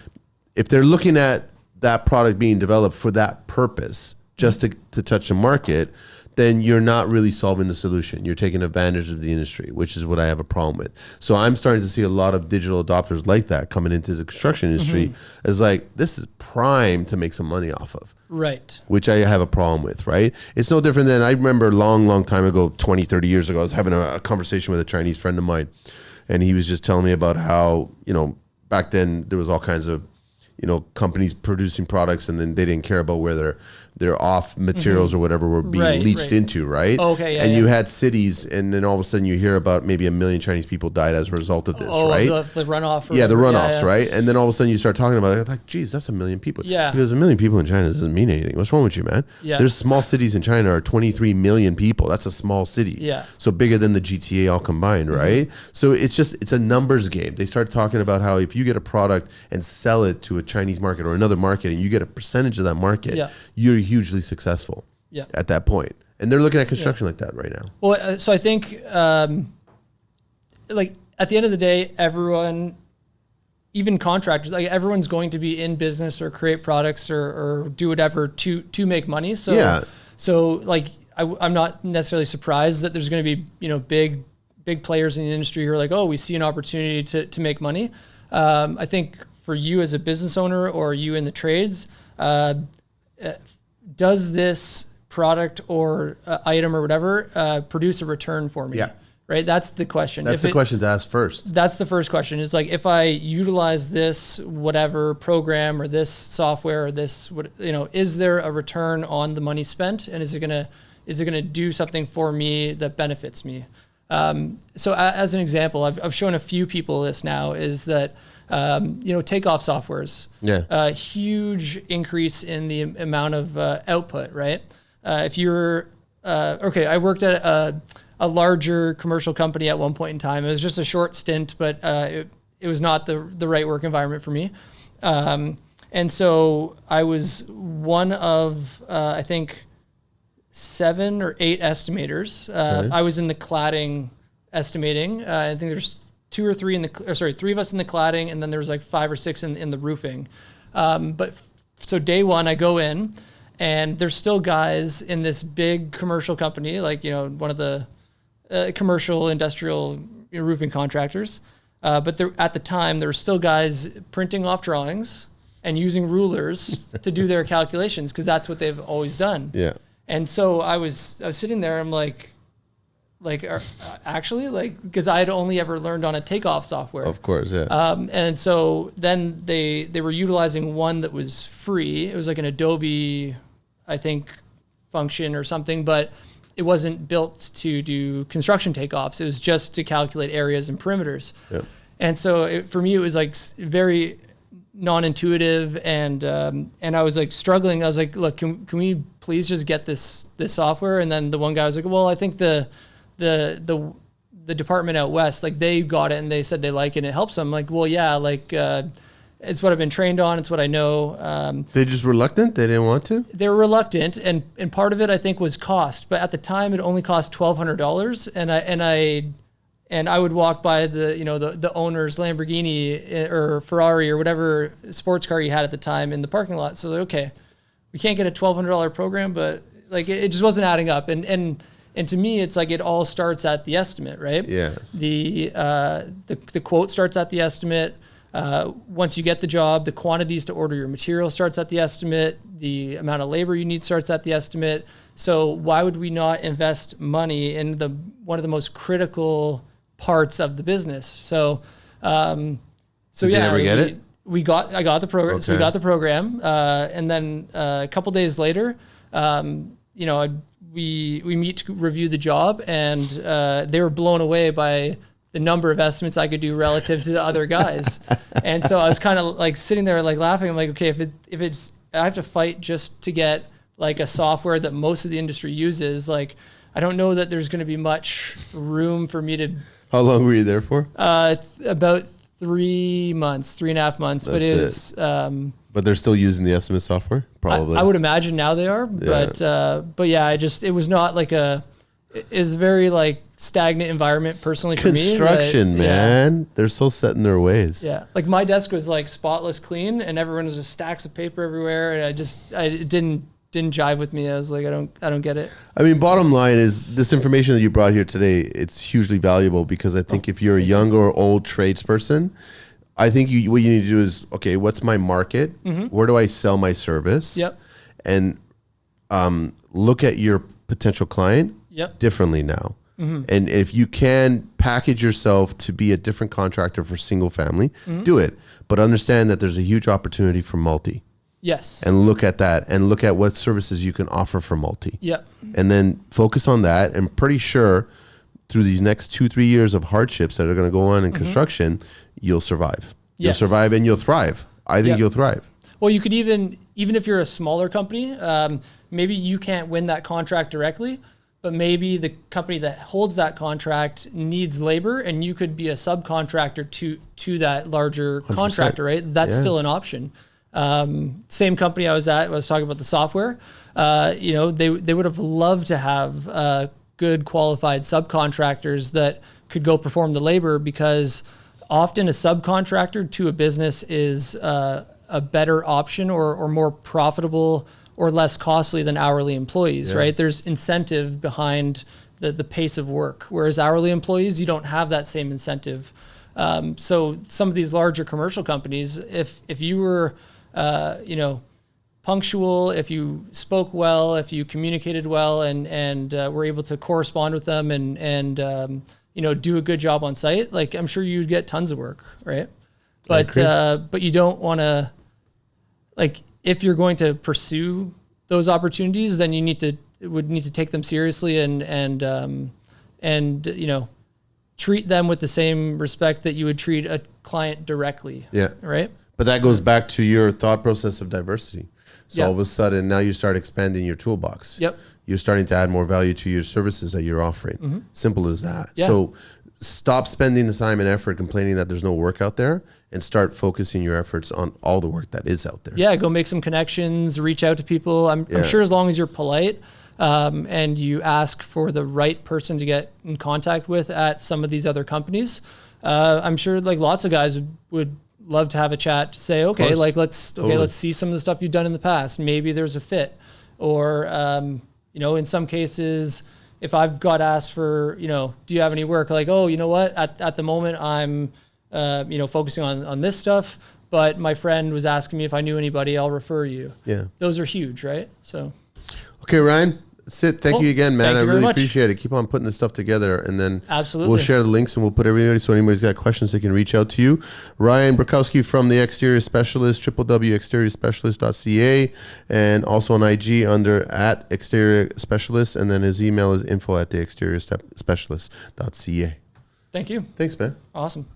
If they're looking at that product being developed for that purpose, just to touch the market, then you're not really solving the solution. You're taking advantage of the industry, which is what I have a problem with. So I'm starting to see a lot of digital adopters like that coming into the construction industry as like, this is prime to make some money off of. Right. Which I have a problem with, right? It's no different than, I remember a long time ago, 20, 30 years ago, I was having a conversation with a Chinese friend of mine, and he was just telling me about how, back then there was all kinds of, companies producing products, and then they didn't care about where their off materials or whatever were being leached into, right? Okay, yeah. And you had cities, and then all of a sudden you hear about maybe 1 million Chinese people died as a result of this, right? The runoff. Yeah, the runoffs, right? And then all of a sudden you start talking about it, like, geez, that's 1 million people. Yeah. Because 1 million people in China doesn't mean anything. What's wrong with you, man? Yeah. There's small cities in China are 23 million people. That's a small city. Yeah. So bigger than the GTA all combined, right? So it's a numbers game. They start talking about how if you get a product and sell it to a Chinese market or another market and you get a percentage of that market, you're hugely successful at that point. And they're looking at construction like that right now. Well, so I think like at the end of the day, everyone, even contractors, like everyone's going to be in business or create products or do whatever to make money. So so like I'm not necessarily surprised that there's going to be big players in the industry who are like, oh, we see an opportunity to make money. I think for you as a business owner or you in the trades, does this product or item or whatever produce a return for me? Yeah. Right? That's the question. That's the question to ask first. That's the first question. It's like, if I utilize this whatever program or this software or this, is there a return on the money spent? And is it gonna do something for me that benefits me? So as an example, I've shown a few people this now, is that takeoff softwares, a huge increase in the amount of output, right? If you're, I worked at a larger commercial company at one point in time. It was just a short stint, but it was not the right work environment for me. And so I was one of, I think, 7 or 8 estimators. I was in the cladding estimating. I think there's 3 of us in the cladding, and then there's like 5 or 6 in the roofing. So day one, I go in, and there's still guys in this big commercial company, like, one of the commercial industrial roofing contractors. But at the time, there were still guys printing off drawings and using rulers to do their calculations, because that's what they've always done. Yeah. And so I was sitting there, I'm like, actually, because I had only ever learned on a takeoff software. Of course, yeah. And so then they were utilizing one that was free. It was like an Adobe, I think, function or something, but it wasn't built to do construction takeoffs. It was just to calculate areas and perimeters. Yep. And so for me, it was like very non-intuitive, and I was like struggling. I was like, look, can we please just get this software? And then the one guy was like, well, I think the department out west, like, they got it and they said they like it and it helps them. Like, well, yeah, like, it's what I've been trained on. It's what I know. They're just reluctant. They didn't want to. They were reluctant, and part of it, I think, was cost. But at the time, it only cost $1,200, and I would walk by the owner's Lamborghini or Ferrari or whatever sports car he had at the time in the parking lot. So okay, we can't get a $1,200 program, but like it just wasn't adding up. And to me, it's like it all starts at the estimate, right? Yes. The quote starts at the estimate. Once you get the job, the quantities to order your material starts at the estimate. The amount of labor you need starts at the estimate. So why would we not invest money in one of the most critical parts of the business? So, Did they ever get it? I got the program. Okay. So we got the program, and then a couple days later, we meet to review the job, and they were blown away by the number of estimates I could do relative to the other guys. And so I was kind of like sitting there like laughing. I'm like, okay, if it's I have to fight just to get like a software that most of the industry uses, like I don't know that there's going to be much room for me to. How long were you there for? About 3 months, 3.5 months. But it was. But they're still using the estimate software, probably. I would imagine now they are, but yeah, it was not like it's a very like stagnant environment personally for me. Construction, man. They're so set in their ways. Yeah. Like my desk was like spotless clean and everyone was just stacks of paper everywhere. And it didn't jive with me. I was like, I don't get it. I mean, bottom line is this information that you brought here today, it's hugely valuable because I think if you're a young or old tradesperson, I think what you need to do is, okay, what's my market? Mm-hmm. Where do I sell my service? Yep. And look at your potential client differently now. Mm-hmm. And if you can package yourself to be a different contractor for single family, do it. But understand that there's a huge opportunity for multi. Yes. And look at that and look at what services you can offer for multi. Yep. And then focus on that. And pretty sure through these next 2-3 years of hardships that are going to go on in construction, you'll survive. Yes. You'll survive and you'll thrive. I think you'll thrive. Well, you could even if you're a smaller company, maybe you can't win that contract directly, but maybe the company that holds that contract needs labor and you could be a subcontractor to that larger 100%. Contractor, right? That's still an option. Same company I was talking about the software. They would have loved to have good qualified subcontractors that could go perform the labor, because often a subcontractor to a business is a better option or more profitable or less costly than hourly employees, right? There's incentive behind the pace of work, whereas hourly employees, you don't have that same incentive. So some of these larger commercial companies, if you were, punctual, if you spoke well, if you communicated well and were able to correspond with them and do a good job on site, like I'm sure you'd get tons of work, right? But you don't want to, like, if you're going to pursue those opportunities, then you would need to take them seriously and treat them with the same respect that you would treat a client directly. Yeah. Right. But that goes back to your thought process of diversity. So all of a sudden now you start expanding your toolbox. Yep. You're starting to add more value to your services that you're offering. Mm-hmm. Simple as that. Yeah. So stop spending the time and effort complaining that there's no work out there and start focusing your efforts on all the work that is out there. Yeah, go make some connections, reach out to people. I'm sure as long as you're polite and you ask for the right person to get in contact with at some of these other companies, I'm sure like lots of guys would love to have a chat to say, okay, like let's see some of the stuff you've done in the past. Maybe there's a fit. Or, in some cases, if I've got asked for, do you have any work? Like, oh, you know what? At the moment, I'm, focusing on this stuff, but my friend was asking me if I knew anybody, I'll refer you. Yeah. Those are huge, right? So. Okay, Ryan. That's it. Thank you again, man. I really appreciate it. Keep on putting this stuff together, and then we'll share the links and we'll put everybody, so anybody's got questions, they can reach out to you. Ryan Borkawski from the Exterior Specialist, www.ExteriorSpecialist.ca, and also on IG under @ExteriorSpecialist, and then his email is info@theexteriorspecialist.ca. Thank you. Thanks, man. Awesome.